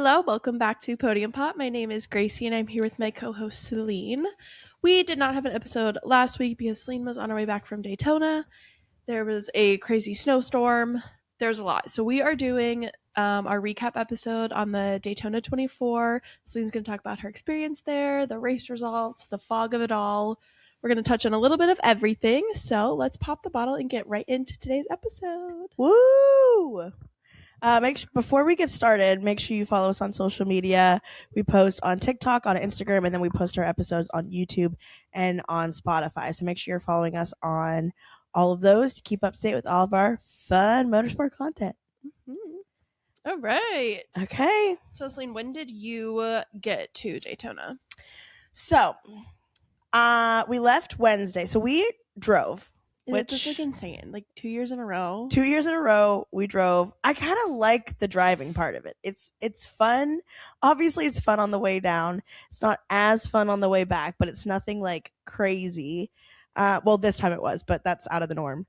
Hello, welcome back to Podium Pop. My name is Gracie and I'm here with my co-host Celine. We did not have an episode last week because Celine was on her way back from Daytona. There was a crazy snowstorm. There's a lot. So we are doing our recap episode on the Daytona 24. Celine's going to talk about her experience there, the race results, the fog of it all. We're going to touch on a little bit of everything. So let's pop the bottle and get right into today's episode. Woo! Before we get started, make sure you follow us on social media. We post on TikTok, on Instagram, and then we post our episodes on YouTube and on Spotify. So make sure you're following us on all of those to keep up to date with all of our fun motorsport content. All right. Okay. So, Celine, when did you get to Daytona? So, we left Wednesday. So we drove. Which is insane. 2 years in a row. 2 years in a row, we drove. I kind of like the driving part of it. It's fun. Obviously, it's fun on the way down. It's not as fun on the way back, but it's nothing crazy. Well, this time it was, but that's out of the norm.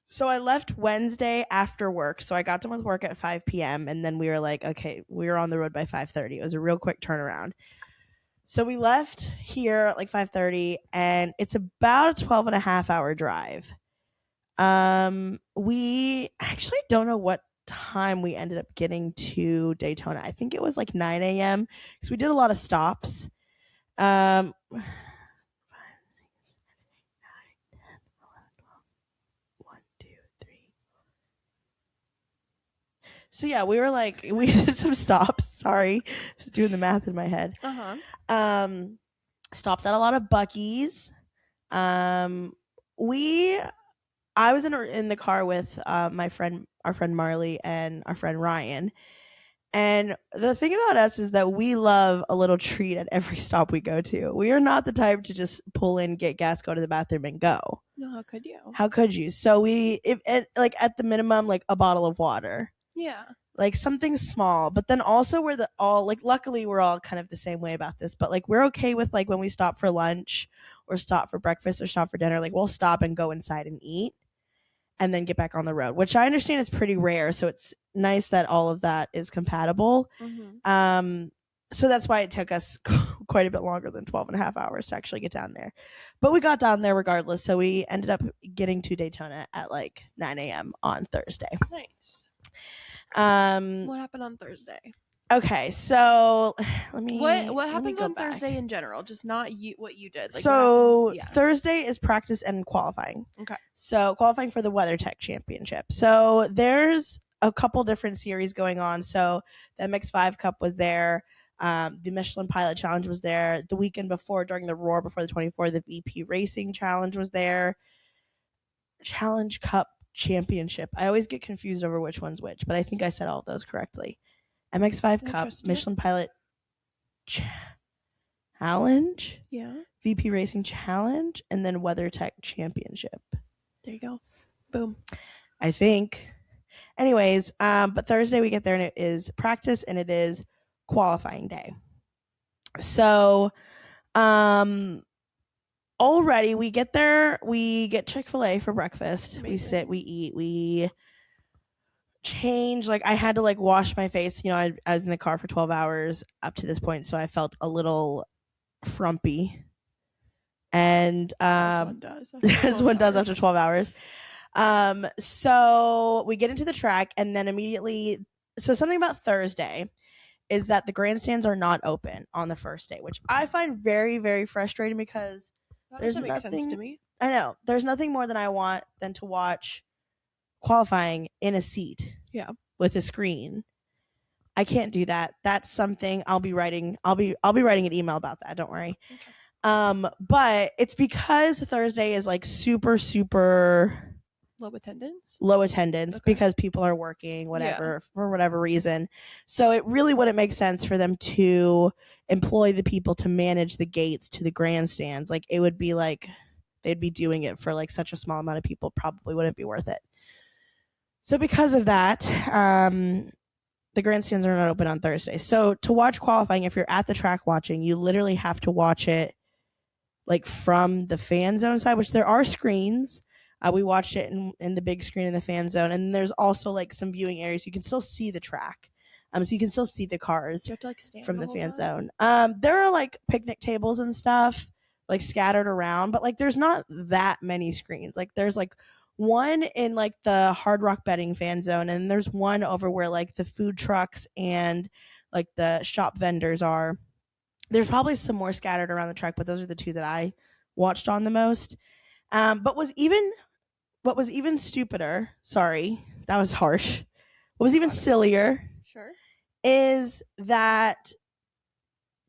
So I left Wednesday after work. So I got done with work at 5 p.m. And then we were like, okay, we were on the road by 5:30. It was a real quick turnaround. So we left here at 5:30, and it's about a 12.5-hour drive. We actually don't know what time we ended up getting to Daytona. I think it was 9 a.m. because we did a lot of stops. 5, 6, 7, 8, 9, 10, 11, 12, 1, 2, 3. So yeah, we did some stops. Sorry, just doing the math in my head. Stopped at a lot of Buc-ee's. I was in the car with our friend Marley and our friend Ryan. And the thing about us is that we love a little treat at every stop we go to. We are not the type to just pull in, get gas, go to the bathroom, and go. No, how could you? How could you? So at the minimum, a bottle of water. Yeah. Something small, but then also luckily we're all kind of the same way about this, but we're okay with when we stop for lunch or stop for breakfast or stop for dinner, we'll stop and go inside and eat and then get back on the road, which I understand is pretty rare. So it's nice that all of that is compatible. Mm-hmm. So that's why it took us quite a bit longer than 12.5 hours to actually get down there, but we got down there regardless. So we ended up getting to Daytona at 9 a.m. on Thursday. Nice. What happened on Thursday? Okay, so what happens on Thursday in general? Just not what you did. Thursday is practice and qualifying. Okay. So qualifying for the WeatherTech Championship. So there's a couple different series going on. So the MX5 Cup was there. The Michelin Pilot Challenge was there. The weekend before, during the Roar before the 24, the VP Racing Challenge was there. Challenge Cup Championship. I always get confused over which one's which, but I think I said all of those correctly. MX5 Cup, Michelin Pilot Challenge, VP Racing Challenge, and then WeatherTech Championship. There you go. Boom. I think. Anyways, but Thursday we get there and it is practice and it is qualifying day. So, already we get there, we get Chick-fil-A for breakfast. Amazing. We sit, we eat, we change. I had to wash my face. I was in the car for 12 hours up to this point, so I felt a little frumpy. And as one does after 12 hours. So we get into the track and then immediately, so something about Thursday is that the grandstands are not open on the first day, which I find very, very frustrating because that doesn't make sense to me. I know. There's nothing more than I want than to watch qualifying in a seat. Yeah. With a screen. I can't do that. That's something I'll be writing an email about that. Don't worry. Okay. But it's because Thursday is super, super low attendance okay. Because people are working, whatever, for whatever reason. So it really wouldn't make sense for them to employ the people to manage the gates to the grandstands. It would be they'd be doing it for such a small amount of people, probably wouldn't be worth it. So because of that, the grandstands are not open on Thursday. So to watch qualifying, if you're at the track watching, you literally have to watch it from the fan zone side, which there are screens. We watched it in the big screen in the fan zone. And there's also some viewing areas. You can still see the track. So you can still see the cars Do you have to like stand from the whole fan time? zone. There are like picnic tables and stuff like scattered around, but like there's not that many screens. Like there's like one in like the Hard Rock betting fan zone, and there's one over where like the food trucks and like the shop vendors are. There's probably some more scattered around the track, but those are the two that I watched on the most. But what was even stupider, sorry, that was harsh. What was even sillier Sure. is that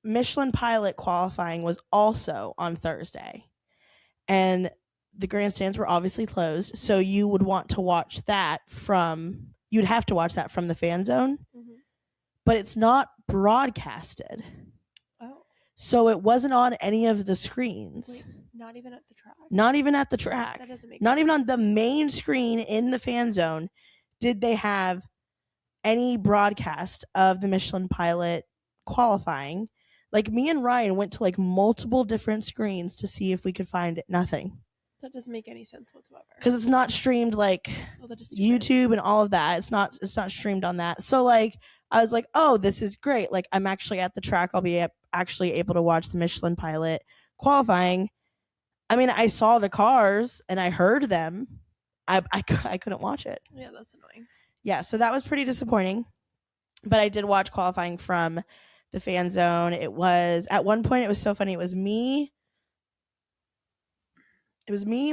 Michelin Pilot qualifying was also on Thursday. And the grandstands were obviously closed, so you would want to watch that you'd have to watch that from the fan zone, but it's not broadcasted. Oh. So it wasn't on any of the screens. Wait, not even at the track? Not even at the track. That doesn't make Not sense. even on the main screen in the fan zone did they have any broadcast of the Michelin Pilot qualifying. Like me and Ryan went to like multiple different screens to see if we could find it. Nothing. That doesn't make any sense whatsoever. Because it's not streamed like YouTube and all of that. It's not streamed on that. So like I was like, oh, this is great. Like I'm actually at the track. I'll be actually able to watch the Michelin Pilot qualifying. I mean, I saw the cars and I heard them. I couldn't watch it. Yeah, that's annoying. Yeah, so that was pretty disappointing. But I did watch qualifying from the fan zone. It was, at one point, it was so funny. It was me,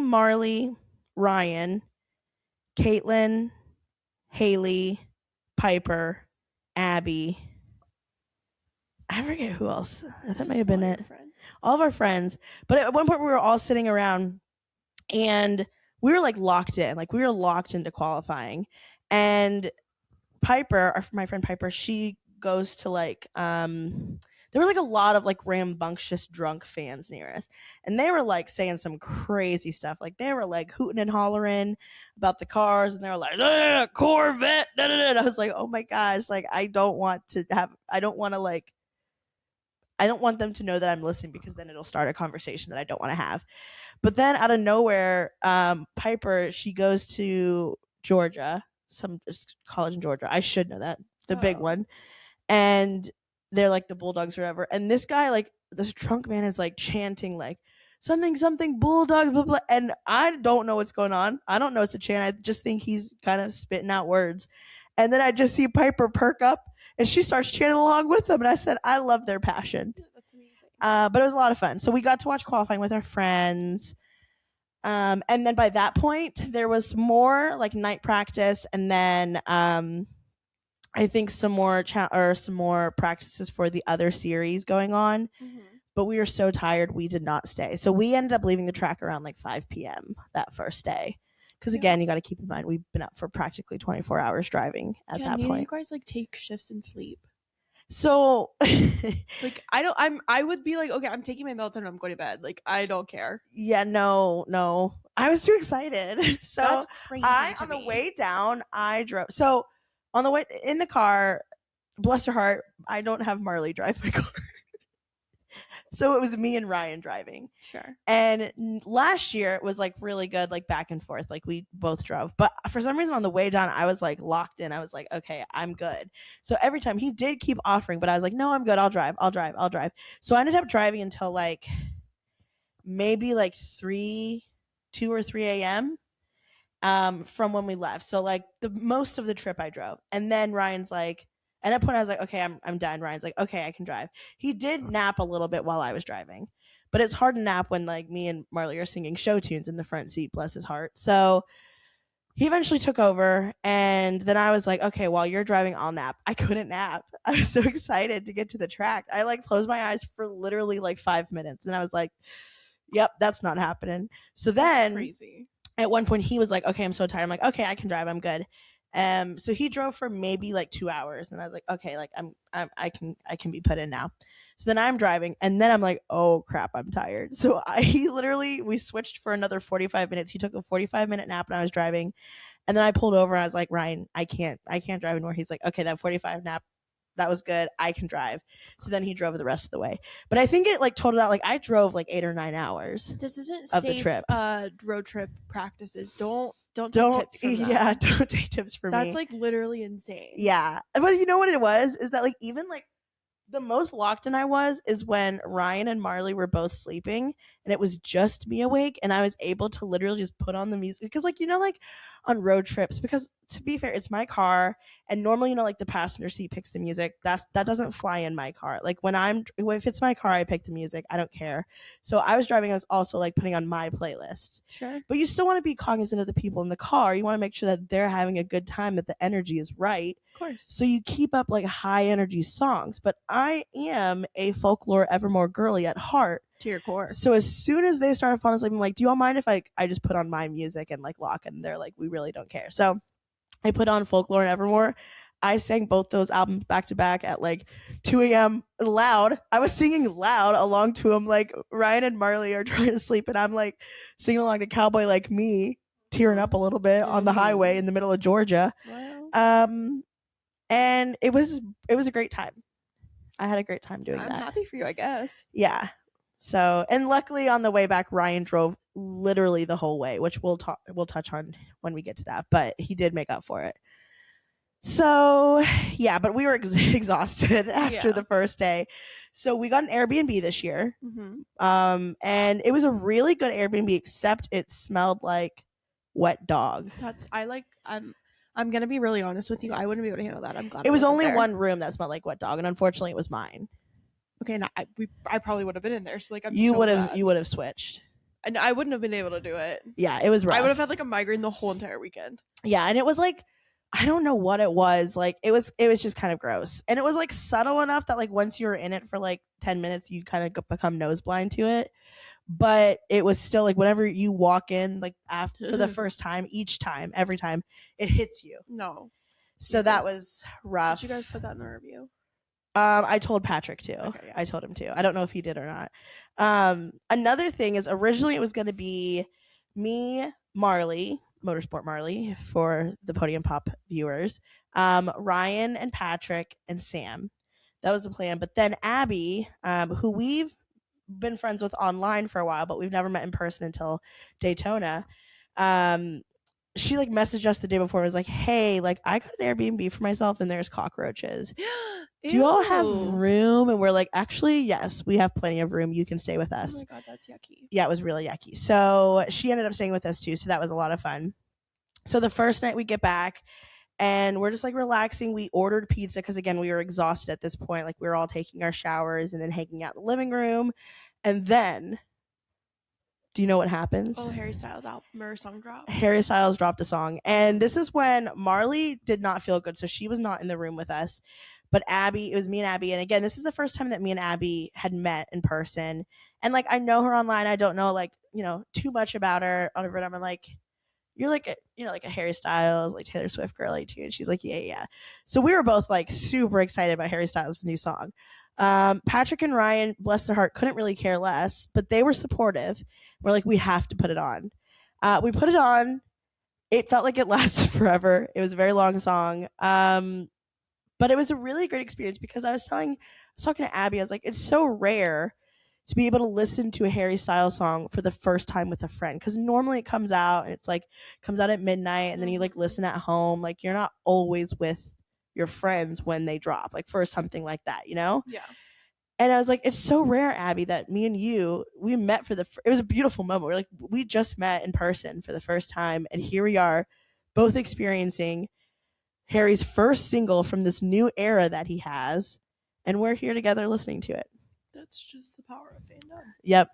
Marley, Ryan, Caitlin, Haley, Piper, Abby. I forget who else. That may have been it. All of our friends. But at one point, we were all sitting around and we were like locked in. Like we were locked into qualifying. And Piper, my friend Piper, she goes to like there were like a lot of like rambunctious drunk fans near us, and they were like saying some crazy stuff. Like they were like hooting and hollering about the cars, and they were like Corvette. Da, da, da. And I was like, oh my gosh, like I don't want them to know that I'm listening, because then it'll start a conversation that I don't want to have. But then out of nowhere, Piper, she goes to Georgia, some college in Georgia. I should know that, the big one. And they're like the Bulldogs or whatever. And this guy, like this drunk man, is like chanting like something Bulldogs, blah, blah. And I don't know what's going on. I don't know it's a chant. I just think he's kind of spitting out words. And then I just see Piper perk up and she starts chanting along with them. And I said, I love their passion. That's amazing. But it was a lot of fun. So we got to watch qualifying with our friends. And then by that point, there was more like night practice, and then I think some more practices for the other series going on. But we were so tired, we did not stay. So we ended up leaving the track around like 5 p.m. that first day. Because again, you got to keep in mind, we've been up for practically 24 hours driving at that point. You guys like take shifts and sleep? So like I would be like, okay, I'm taking my melatonin, I'm going to bed. Like I don't care. Yeah, no. I was too excited. So that's crazy on the way down, I drove. So on the way in the car, bless her heart, I don't have Marley drive my car. So it was me and Ryan driving. Sure. And last year it was like really good, like back and forth, like we both drove. But for some reason on the way down, I was like locked in. I was like, okay, I'm good. So every time he did keep offering, but I was like, no, I'm good. I'll drive. So I ended up driving until like maybe like 2 or 3 a.m. From when we left. So like the most of the trip I drove. And then Ryan's like, and at that point I was like, okay, I'm done. Ryan's like, okay, I can drive. He did nap a little bit while I was driving, but it's hard to nap when like me and Marley are singing show tunes in the front seat, bless his heart. So he eventually took over, and then I was like, okay, while you're driving, I'll nap. I couldn't nap. I was so excited to get to the track. I like closed my eyes for literally like 5 minutes, and I was like, yep, that's not happening. So then crazy. At one point he was like, okay, I'm so tired. I'm like, okay, I can drive. I'm good. So he drove for maybe like 2 hours, and I was like, okay, like I can be put in now. So then I'm driving, and then I'm like, oh crap, I'm tired. So we switched for another 45 minutes. He took a 45-minute nap when I was driving, and then I pulled over. And I was like, Ryan, I can't drive anymore. He's like, okay, that 45 nap, that was good. I can drive. So then he drove the rest of the way. But I think it like totaled out like I drove like 8 or 9 hours. This isn't of safe, the trip. Road trip practices. Don't Don't take tips from them. Yeah, don't take tips from me. That's like literally insane. Yeah. But you know what it was? Is that like even like the most locked in I was is when Ryan and Marley were both sleeping and it was just me awake and I was able to literally just put on the music because like like on road trips, because to be fair, it's my car and normally like the passenger seat picks the music. That doesn't fly in my car. Like if it's my car, I pick the music. I don't care. So I was driving, I was also like putting on my playlist. Sure. But you still want to be cognizant of the people in the car. You want to make sure that they're having a good time, that the energy is right. Of course. So you keep up like high energy songs. But I am a folklore Evermore girly at heart. To your core. So as soon as they started falling asleep, I'm like, do you all mind if I just put on my music and like lock it? And they're like, we really don't care. So I put on Folklore and Evermore. I sang both those albums back to back at like 2 a.m. loud. I was singing loud along to them. Like Ryan and Marley are trying to sleep and I'm like singing along to Cowboy Like Me, tearing up a little bit on the highway in the middle of Georgia. Wow. And it was a great time. I had a great time doing that. I'm happy for you, I guess. Yeah. So, and luckily on the way back, Ryan drove literally the whole way, which we'll touch on when we get to that, but he did make up for it. So, yeah, but we were exhausted after the first day. So we got an Airbnb this year. Mm-hmm. And it was a really good Airbnb, except it smelled like wet dog. I'm going to be really honest with you. I wouldn't be able to handle that. I'm glad it was only one room that smelled like wet dog, and unfortunately it was mine. Okay, no, I probably would have been in there. So like, you would have switched, and I wouldn't have been able to do it. Yeah, it was rough. I would have had like a migraine the whole entire weekend. Yeah, and it was like, I don't know what it was. Like it was just kind of gross, and it was like subtle enough that like once you were in it for like 10 minutes, you kind of become nose blind to it. But it was still like whenever you walk in, like after for the first time, every time it hits you. No. So Jesus. That was rough. Did you guys put that in the review? I told Patrick too. Okay, yeah. I told him too. I don't know if he did or not. Another thing is originally it was going to be me, Marley, Motorsport Marley for the Podium Pop viewers, Ryan and Patrick and Sam. That was the plan. But then Abby, who we've been friends with online for a while, but we've never met in person until Daytona. She like messaged us the day before and was like, hey, like I got an Airbnb for myself and there's cockroaches. Do you all have room? And we're like, actually, yes, we have plenty of room. You can stay with us. Oh my God, that's yucky. Yeah, it was really yucky. So she ended up staying with us too. So that was a lot of fun. So the first night we get back and we're just like relaxing. We ordered pizza because again, we were exhausted at this point. Like we were all taking our showers and then hanging out in the living room. And then, do you know what happens? Oh, Harry Styles album or song drop. Harry Styles dropped a song. And this is when Marley did not feel good. So she was not in the room with us. But Abby, it was me and Abby. And again, this is the first time that me and Abby had met in person. And like, I know her online. I don't know like, too much about her. I'm like, you're like like a Harry Styles, like Taylor Swift girly too. And she's like, yeah. So we were both like super excited about Harry Styles' new song. Patrick and Ryan, bless their heart, couldn't really care less, but they were supportive. We're like, we have to put it on. We put it on. It felt like it lasted forever. It was a very long song. But it was a really great experience because I was talking to Abby, I was like, it's so rare to be able to listen to a Harry Styles song for the first time with a friend. Because normally it comes out and it's like, comes out at midnight and then you like listen at home. Like you're not always with your friends when they drop, like for something like that, Yeah. And I was like, it's so rare, Abby, that me and you, we met it was a beautiful moment. We're like, we just met in person for the first time. And here we are both experiencing Harry's first single from this new era that he has. And we're here together listening to it. That's just the power of fandom. Yep.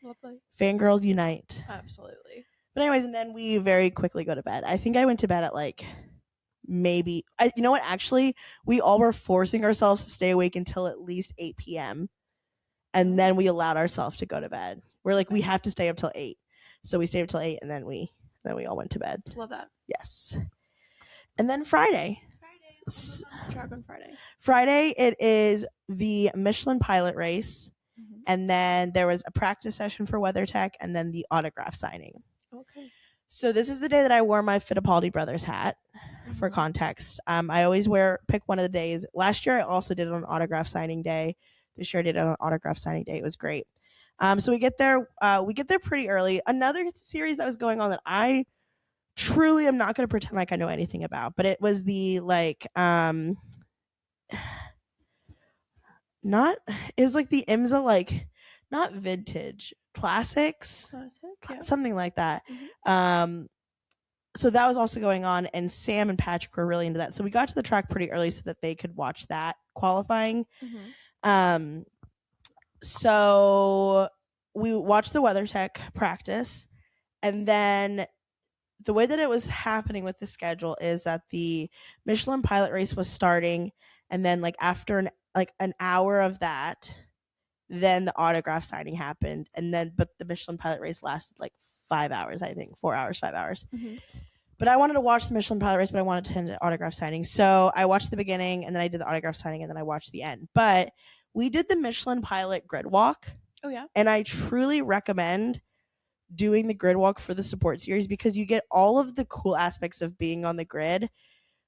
Lovely. Fangirls unite. Absolutely. But anyways, and then we very quickly go to bed. I think I went to bed at like maybe, you know what? Actually, we all were forcing ourselves to stay awake until at least 8 p.m. And then we allowed ourselves to go to bed. We're like, we have to stay up till 8. So we stayed up till 8 and then we all went to bed. Love that. Yes. And then Friday. Track on Friday. Friday, it is the Michelin pilot race. Mm-hmm. And then there was a practice session for WeatherTech and then the autograph signing. Okay. So this is the day that I wore my Fittipaldi Brothers hat. For context, I always pick one of the days. Last year I also did it on autograph signing day. This year I did it on autograph signing day. It was great. So we get there pretty early. Another series that was going on that I truly I'm not going to pretend like I know anything about, but it was the like not it was like the IMSA like not vintage classics, yeah. something like that. So that was also going on, and Sam and Patrick were really into that. So we got to the track pretty early so that they could watch that qualifying. So we watched the WeatherTech practice, and then the way that it was happening with the schedule is that the Michelin Pilot race was starting, and then like after an hour of that, then the autograph signing happened, and then but the Michelin Pilot race lasted like 5 hours, I think 4 hours, 5 hours. But I wanted to watch the Michelin Pilot race, but I wanted to attend the autograph signing. So I watched the beginning, and then I did the autograph signing, and then I watched the end. But we did the Michelin Pilot grid walk. Oh, yeah. And I truly recommend doing the grid walk for the support series because you get all of the cool aspects of being on the grid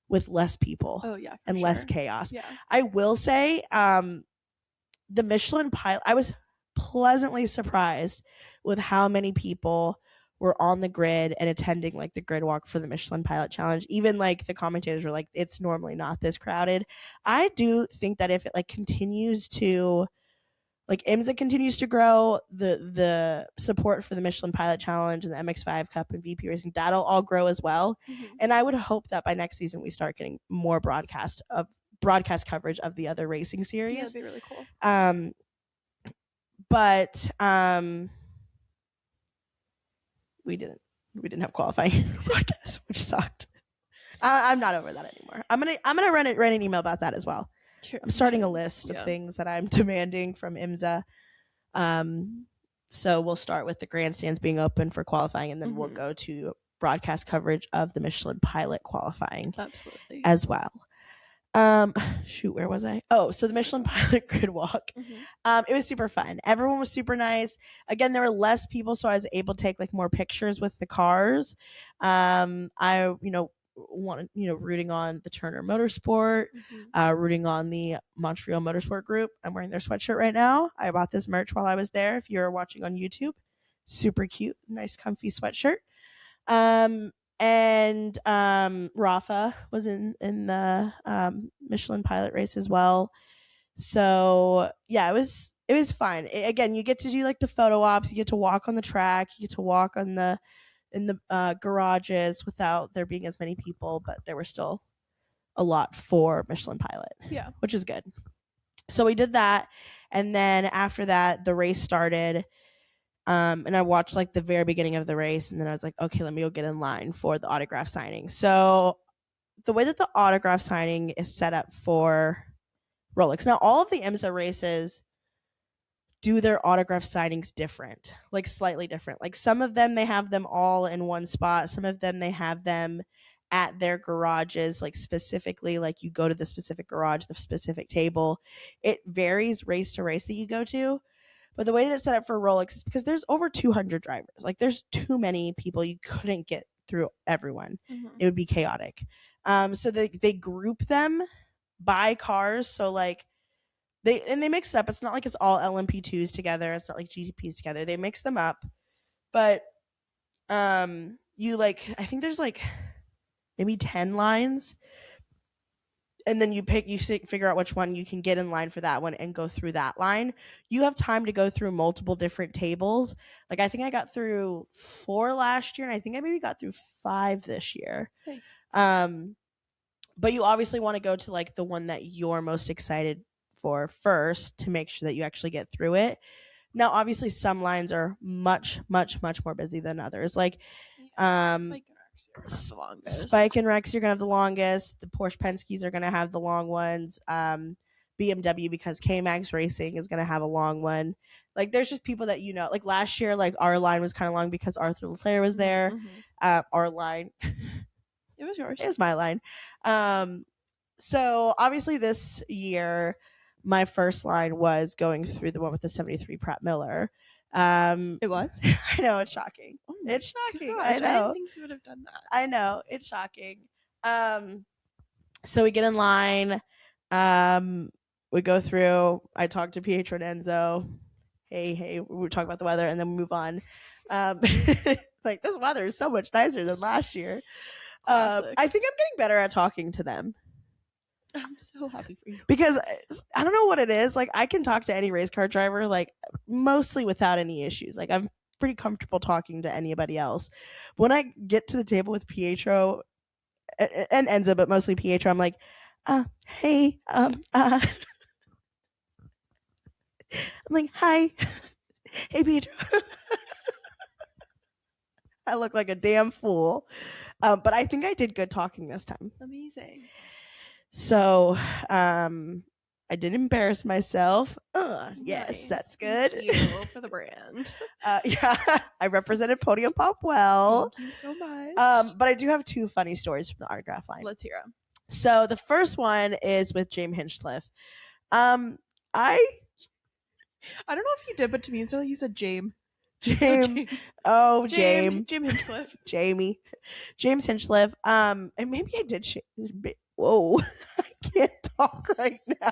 with less people. Oh, yeah. And less chaos. Yeah. I will say, the Michelin Pilot, I was pleasantly surprised with how many people were on the grid and attending like the grid walk for the Michelin Pilot Challenge. Even like the commentators were like, it's normally not this crowded. I do think that if it like continues to like IMSA continues to grow, the support for the Michelin Pilot Challenge and the MX5 Cup and VP Racing, that'll all grow as well. And I would hope that by next season we start getting more broadcast coverage of the other racing series. Yeah, that'd be really cool. But we didn't have qualifying broadcast, which sucked. I'm not over that anymore. I'm gonna write an email about that as well. Sure, I'm starting a list of things that I'm demanding from IMSA. So we'll start with the grandstands being open for qualifying, and then we'll go to broadcast coverage of the Michelin Pilot qualifying. Absolutely. As well. Shoot, where was I? Oh, so the Michelin Pilot grid walk. It was super fun. Everyone was super nice. Again, there were less people, so I was able to take like more pictures with the cars. I wanted rooting on the Turner Motorsport, rooting on the Montreal Motorsport Group. I'm wearing their sweatshirt right now. I bought this merch while I was there. If you're watching on YouTube, super cute, nice comfy sweatshirt. And Rafa was in the Michelin Pilot race as well. So yeah, it was fun. Again, you get to do like the photo ops, you get to walk on the track, you get to walk in the garages without there being as many people, but there were still a lot for Michelin Pilot. Yeah, which is good. So we did that, and then after that, the race started. And I watched like the very beginning of the race, and then I was like, okay, let me go get in line for the autograph signing. So the way that the autograph signing is set up for Rolex, now all of the IMSA races do their autograph signings different, like slightly different. Like some of them, they have them all in one spot. Some of them, they have them at their garages, like specifically, like you go to the specific garage, the specific table. It varies race to race that you go to. But the way that it's set up for Rolex is because there's over 200 drivers. Like there's too many people. You couldn't get through everyone. It would be chaotic. So they group them by cars. So like they mix it up. It's not like it's all LMP2s together. It's not like GTPs together. They mix them up. But you like, I think there's like maybe 10 lines. And then you figure out which one you can get in line for that one and go through that line. You have time to go through multiple different tables. Like I think I got through 4 last year, and I think I maybe got through 5 this year. Thanks. But you obviously want to go to like the one that you're most excited for first to make sure that you actually get through it. Now, obviously, some lines are much, much, much more busy than others. Like, Spike and Rex, you're gonna have the longest. The Porsche Penske's are gonna have the long ones. BMW, because K-Max Racing is gonna have a long one. Like, there's just people that like last year, like our line was kind of long because Arthur Leclerc was there. Our line, it was yours. It was my line. So obviously this year, my first line was going through the one with the 73 Pratt Miller. It was. I know, it's shocking. Oh it's shocking. Gosh, I know. I didn't think you would have done that. I know, it's shocking. So we get in line. We go through. I talk to Pietro and Enzo. Hey, we talk about the weather, and then we move on. Like, this weather is so much nicer than last year. Classic. I think I'm getting better at talking to them. I'm so happy for you. Because I don't know what it is. Like, I can talk to any race car driver, like, mostly without any issues. Like, I'm pretty comfortable talking to anybody else. But when I get to the table with Pietro and Enzo, but mostly Pietro, I'm like, hey, I'm like, hi. Hey, Pietro. I look like a damn fool. But I think I did good talking this time. Amazing. So, I didn't embarrass myself. Yes, Nice. that's good. Thank you for the brand. Yeah, I represented Podium Pop well. Thank you so much. But I do have 2 funny stories from the autograph line. Let's hear them. So the first one is with James Hinchcliffe. I don't know if you did, but to me, until you said James. James. Oh, James. James Hinchcliffe. James Hinchcliffe. And maybe I did. Whoa, I can't talk right now.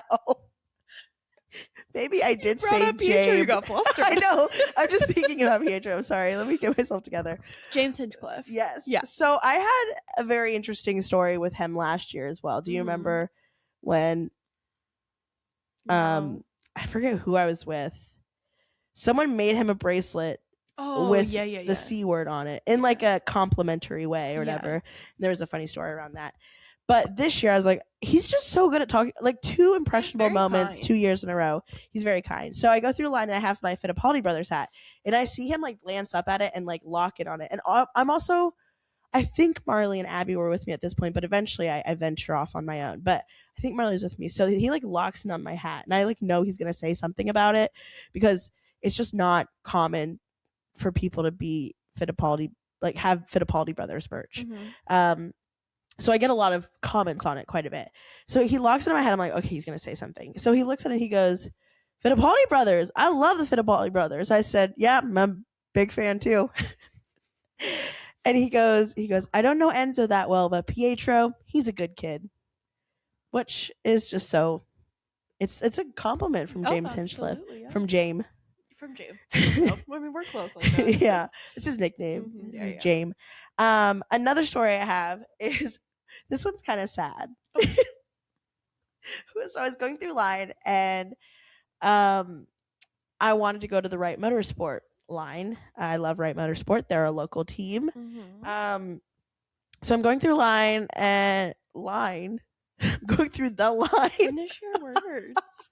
Maybe I did say Pietro, you James. got flustered. I know. I'm just thinking about Pietro. I'm sorry. Let me get myself together. James Hinchcliffe. Yes. Yeah. So I had a very interesting story with him last year as well. Do you remember when? No. I forget who I was with. Someone made him a bracelet with the C word on it in like a complimentary way or whatever. Yeah. There was a funny story around that. But this year I was like, he's just so good at talking. Like 2 impressionable moments, kind. 2 years in a row. He's very kind. So I go through the line and I have my Fittipaldi Brothers hat. And I see him like glance up at it and like lock it on it. And I'm also, I think Marley and Abby were with me at this point, but eventually I venture off on my own. But I think Marley's with me. So he like locks it on my hat. And I like know he's going to say something about it because it's just not common for people to be Fittipaldi, like have Fittipaldi Brothers merch. So I get a lot of comments on it quite a bit. So he locks it in my head. I'm like, okay, he's going to say something. So he looks at it and he goes, Fittipaldi Brothers. I love the Fittipaldi Brothers. I said, yeah, I'm a big fan too. And he goes, I don't know Enzo that well, but Pietro, he's a good kid. Which is just so, it's a compliment from James Hinchcliffe. Yeah. From James. I mean, we're close like that. Yeah, it's his nickname. Yeah. James. Another story I have is, this one's kind of sad. So I was going through line and I wanted to go to the Wright Motorsport line. I love Wright Motorsport. They're a local team. So I'm going through line. I'm going through the line. Finish your words.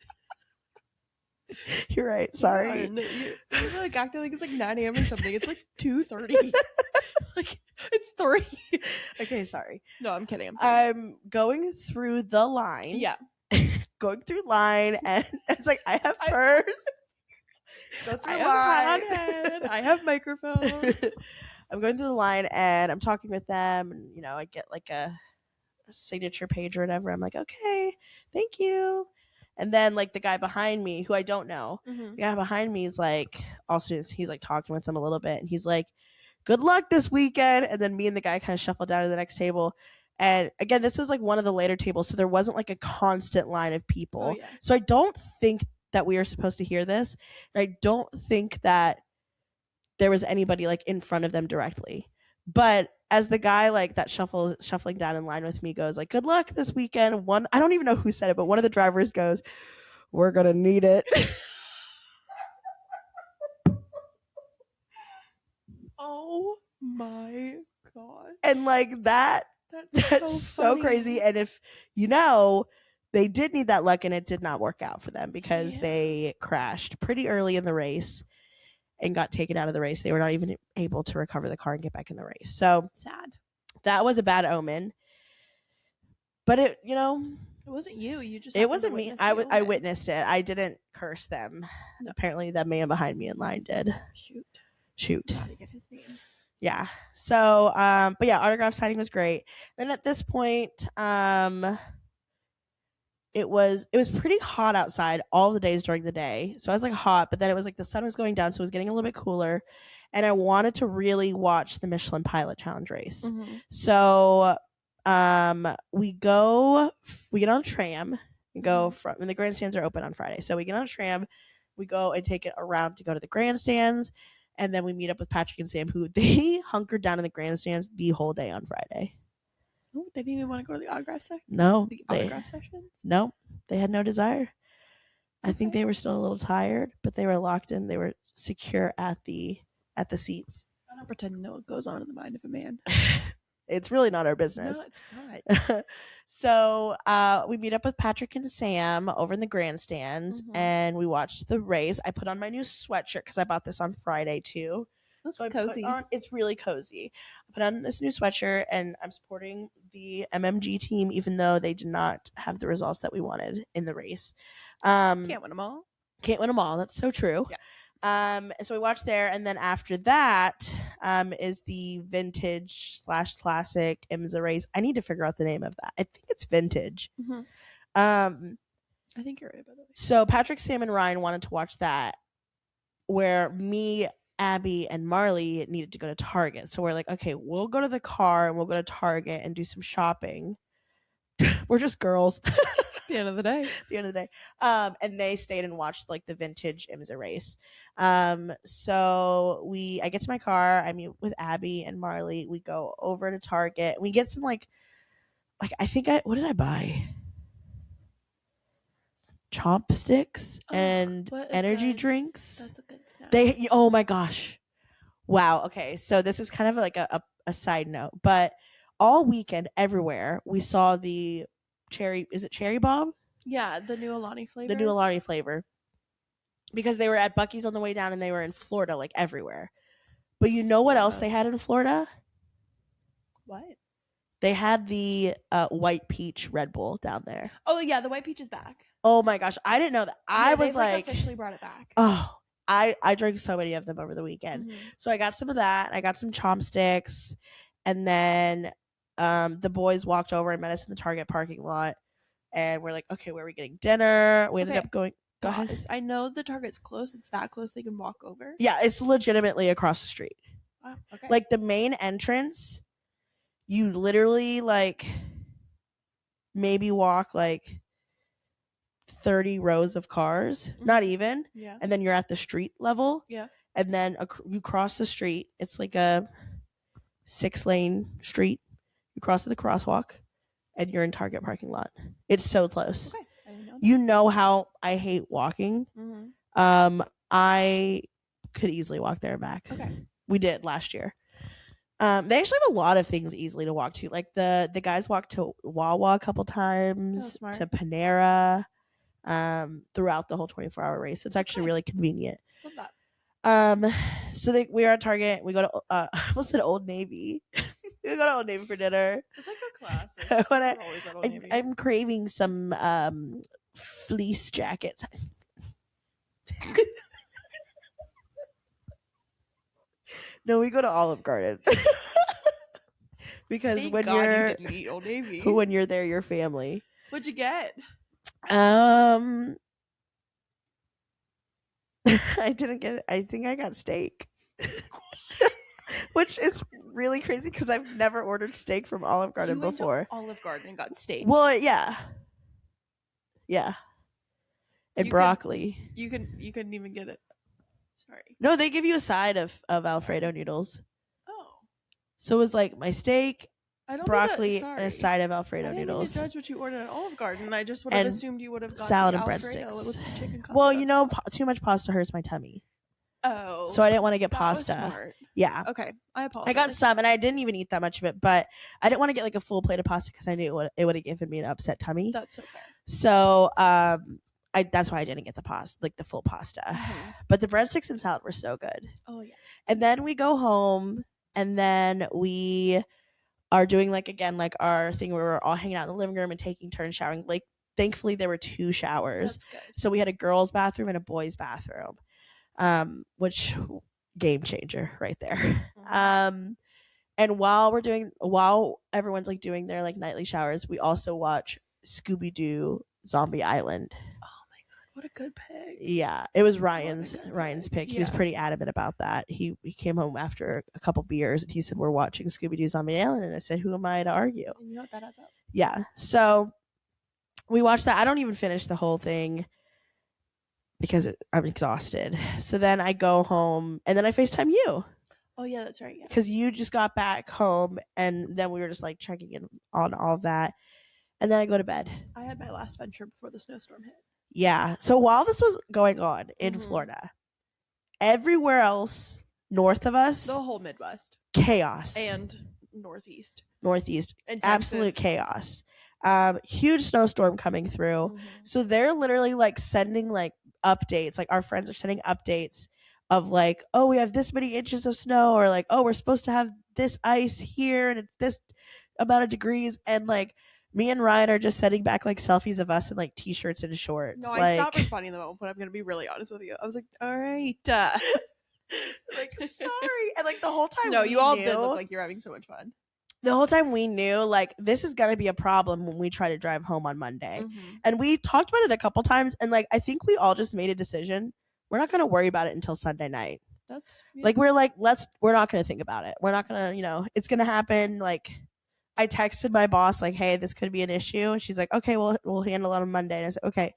You're right. Sorry. You're like acting like it's like 9 a.m. or something. It's like 2:30. Like it's 3. Okay, sorry. No, I'm kidding. I'm going through the line. Yeah. Going through line and it's like I have purse. Go through line. I have microphone. I'm going through the line and I'm talking with them and you know, I get like a signature page or whatever. I'm like, okay, thank you. And then like the guy behind me, who I don't know, the guy behind me is like, also he's like talking with them a little bit, and he's like, "Good luck this weekend." And then me and the guy kind of shuffled down to the next table. And again, this was like one of the later tables, so there wasn't like a constant line of people. Oh, yeah. So I don't think that we are supposed to hear this. And I don't think that there was anybody like in front of them directly. But as the guy like that shuffling down in line with me goes like, "Good luck this weekend." I don't even know who said it, but one of the drivers goes, "We're gonna need it." Oh my god! And like that's so crazy. And if you know, they did need that luck, and it did not work out for them because they crashed pretty early in the race and got taken out of the race. They were not even able to recover the car and get back in the race. So sad. That was a bad omen. But it wasn't you. You just it wasn't me. I witnessed it. I didn't curse them. No. Apparently, that man behind me in line did. Shoot. Gotta get his name. Yeah. So, but yeah, autograph signing was great. Then at this point, it was pretty hot outside all the days during the day. So I was like hot, but then it was like the sun was going down, so it was getting a little bit cooler. And I wanted to really watch the Michelin Pilot Challenge race. So we get on a tram and go and the grandstands are open on Friday. So we get on a tram, we go and take it around to go to the grandstands. And then we meet up with Patrick and Sam, who they hunkered down in the grandstands the whole day on Friday. Oh, they didn't even want to go to the autograph section? No. The autograph sessions? No. They had no desire. I think they were still a little tired, but they were locked in. They were secure at the seats. I'm not pretending to know what goes on in the mind of a man. It's really not our business. No, it's not. So we meet up with Patrick and Sam over in the grandstands, and we watched the race. I put on my new sweatshirt because I bought this on Friday too. Looks cozy. It's really cozy. I put on this new sweatshirt, and I'm supporting the MMG team, even though they did not have the results that we wanted in the race. Can't win them all. Can't win them all. That's so true. Yeah. So we watched there, and then after that is the vintage / classic IMSA race. I need to figure out the name of that. I think it's vintage. I think you're right, by the way. So Patrick, Sam, and Ryan wanted to watch that, where me, Abby, and Marley needed to go to Target. So we're like, okay, we'll go to the car and we'll go to Target and do some shopping. We're just girls. At the end of the day. And they stayed and watched like the vintage IMSA race. So I get to my car, I meet with Abby and Marley, we go over to Target, we get some like I think what did I buy? Chopsticks and energy drinks. That's a good snack. Oh my gosh. Wow. Okay. So this is kind of like a side note, but all weekend everywhere we saw the cherry bomb? Yeah, the new Alani flavor. Because they were at Buc-ee's on the way down and they were in Florida, like everywhere. But you know what else they had in Florida? What? They had the white peach Red Bull down there. Oh yeah, the white peach is back. Oh my gosh, I didn't know that. I was like officially brought it back. Oh, I drank so many of them over the weekend. So I got some of that. I got some chopsticks, and then the boys walked over and met us in the Target parking lot, and we're like, okay, where are we getting dinner? We ended up going. Go ahead. I know the Target's close. It's that close they can walk over. Yeah, it's legitimately across the street. Wow. Okay. Like the main entrance, you literally like maybe walk like 30 rows of cars, not even. Yeah. And then you're at the street level. Yeah. And then you cross the street. It's like a 6-lane street. You cross to the crosswalk, and you're in Target parking lot. It's so close. Okay. I didn't know that. You know how I hate walking. I could easily walk there and back. Okay. We did last year. They actually have a lot of things easily to walk to. Like the guys walked to Wawa a couple times, to Panera, throughout the whole 24-hour race. So it's actually really convenient. Love that. We are at Target. We go to I almost said Old Navy. We go to Old Navy for dinner. It's like a classic. I'm craving some fleece jackets. No, we go to Olive Garden. Because Thank when God you're you didn't eat Old Navy. when you're there, you're family. What'd you get? I didn't get it. I think I got steak. Which is really crazy because I've never ordered steak from Olive Garden before. Olive Garden and got steak. Well, yeah. Yeah. And broccoli. You couldn't even get it. Sorry. No, they give you a side of Alfredo noodles. Oh. So it was like my steak, broccoli, and a side of Alfredo noodles. I didn't judge what you ordered at Olive Garden. I just would have assumed you would have got salad the and Alfredo breadsticks. with the chicken Well, you know, too much pasta hurts my tummy. Oh. So I didn't want to get pasta. Was smart. Yeah. Okay. I apologize. I got some, and I didn't even eat that much of it, but I didn't want to get like a full plate of pasta because I knew it would have given me an upset tummy. That's so fair. So that's why I didn't get the pasta, like the full pasta. But the breadsticks and salad were so good. Oh yeah. And then we go home, and then we are doing like our thing where we're all hanging out in the living room and taking turns showering. Like thankfully there were 2 showers. That's good. So we had a girls' bathroom and a boys' bathroom. Which game changer right there. And while everyone's like doing their like nightly showers, we also watch Scooby-Doo Zombie Island. Oh my god, what a good pick. Yeah, it was Ryan's pick. Yeah. He was pretty adamant about that. He came home after a couple beers and he said, we're watching Scooby-Doo Zombie Island, and I said, who am I to argue? And you know what, that adds up. Yeah, so we watched that. I don't even finish the whole thing. because I'm exhausted. So then I go home and then I FaceTime you. Oh yeah, that's right. Yeah, because you just got back home and then we were just like checking in on all of that. And then I go to bed. I had my last venture before the snowstorm hit. Yeah. So while this was going on in Florida, everywhere else north of us, the whole Midwest, chaos. And Northeast. And absolute chaos. Huge snowstorm coming through. So they're literally like sending like updates. Like our friends are sending updates of like, oh, we have this many inches of snow, or like, oh, we're supposed to have this ice here and it's this amount of degrees. And like me and Ryan are just sending back like selfies of us in like t-shirts and shorts. No, I stopped responding to them, but I'm gonna be really honest with you. I was like, all right. Like, sorry. And like the whole time no, you all did look like you're having so much fun. The whole time we knew like this is going to be a problem when we try to drive home on Monday. And we talked about it a couple times and like I think we all just made a decision. We're not going to worry about it until Sunday night. Like we're like we're not going to think about it. We're not going to, it's going to happen. Like I texted my boss like, hey, this could be an issue, and she's like, okay, we'll handle it on Monday. And I said, okay.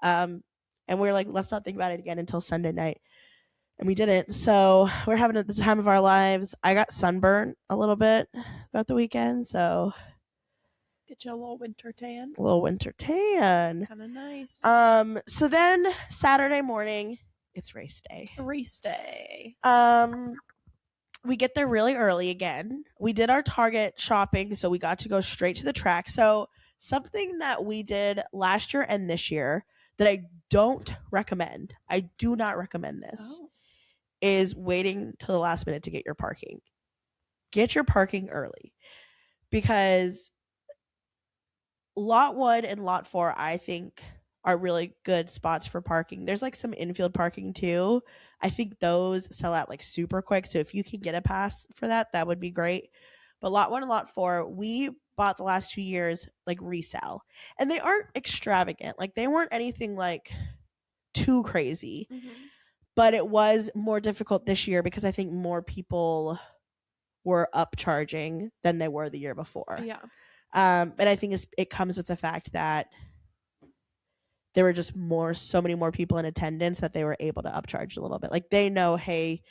And we're like, let's not think about it again until Sunday night. And we didn't. So we're having the time of our lives. I got sunburned a little bit throughout the weekend. So get you a little winter tan. Kind of nice. So then Saturday morning, it's race day. We get there really early again. We did our Target shopping, so we got to go straight to the track. So something that we did last year and this year that I don't recommend, I do not recommend this, is waiting till the last minute to get your parking. Get your parking early, because lot 1 and lot 4 I think are really good spots for parking. There's like some infield parking too. I think those sell out like super quick, so if you can get a pass for that, that would be great. But lot 1 and lot 4 we bought the last 2 years like resell, and they aren't extravagant. Like they weren't anything like too crazy. But it was more difficult this year because I think more people were upcharging than they were the year before. Yeah. And I think it comes with the fact that there were just so many more people in attendance that they were able to upcharge a little bit. Like they know, hey,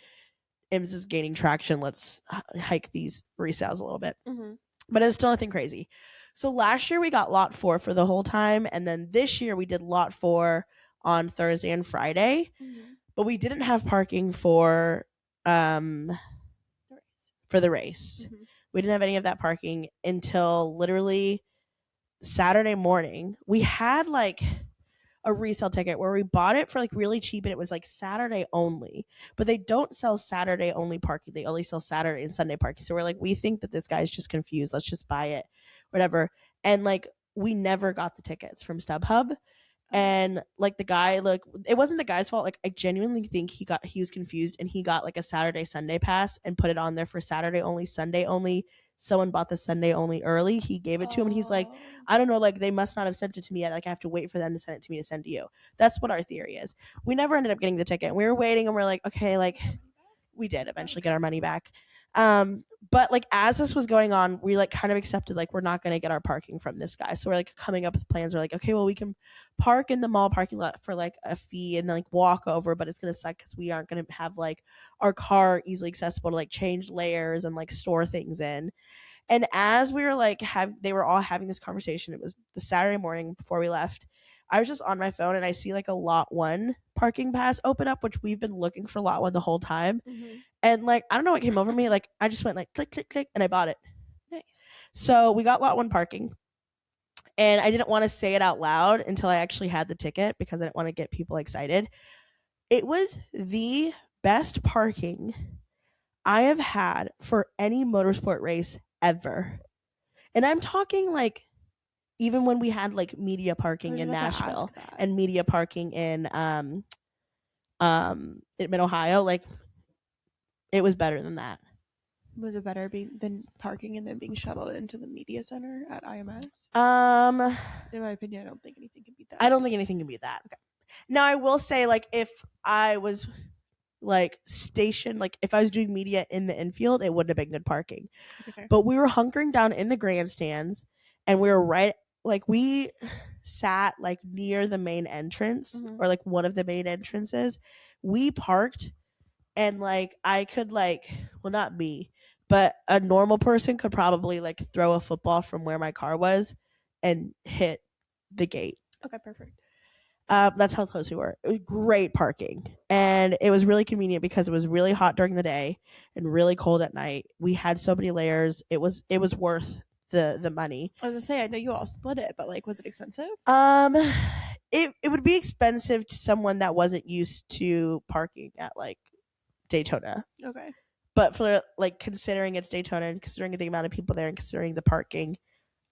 IMS is gaining traction. Let's hike these resales a little bit. But it's still nothing crazy. So last year we got lot 4 for the whole time. And then this year we did lot 4 on Thursday and Friday. But we didn't have parking for the race. We didn't have any of that parking until literally Saturday morning. We had like a resale ticket where we bought it for like really cheap, and it was like Saturday only. But they don't sell Saturday only parking. They only sell Saturday and Sunday parking. So we're like, we think that this guy's just confused. Let's just buy it, whatever. And like we never got the tickets from StubHub. And like the guy, like it wasn't the guy's fault. Like I genuinely think he was confused, and he got like a Saturday Sunday pass and put it on there for Saturday only, Sunday only. Someone bought the Sunday only early. He gave it to him, and he's like, I don't know, like they must not have sent it to me yet. Like I have to wait for them to send it to me to send to you. That's what our theory is. We never ended up getting the ticket. We were waiting, and we're like, okay, like we did eventually get our money back. But like as this was going on, we like kind of accepted like we're not going to get our parking from this guy. So we're like coming up with plans. We're like, okay, well we can park in the mall parking lot for like a fee and like walk over, but it's going to suck because we aren't going to have like our car easily accessible to like change layers and like store things in. And as we were like they were all having this conversation, it was the Saturday morning before we left. I was just on my phone and I see like a lot 1 parking pass open up, which we've been looking for lot 1 the whole time. And like I don't know what came over me, like I just went like click click click and I bought it. Nice. So we got lot 1 parking, and I didn't want to say it out loud until I actually had the ticket because I didn't want to get people excited. It was the best parking I have had for any motorsport race ever. And I'm talking like even when we had like media parking in Nashville and media parking in Mid-Ohio, like it was better than that. Was it better than parking and then being shuttled into the media center at IMS? In my opinion, I don't think anything can beat that. I don't think anything can beat that. Okay. Now I will say, like, if I was like stationed, like if I was doing media in the infield, it wouldn't have been good parking. Okay, but we were hunkering down in the grandstands, and we were right, like we sat like near the main entrance Mhm. or like one of the main entrances. We parked and like I could like, well, not me, but a normal person could probably like throw a football from where my car was and hit the gate. Okay, perfect. That's how close we were. It was great parking, and it was really convenient because it was really hot during the day and really cold at night. We had so many layers. It was worth the money. I was gonna say, I know you all split it, but like, was it expensive? Um, it would be expensive to someone that wasn't used to parking at like Daytona. Okay. But for like considering it's Daytona and considering the amount of people there and considering the parking,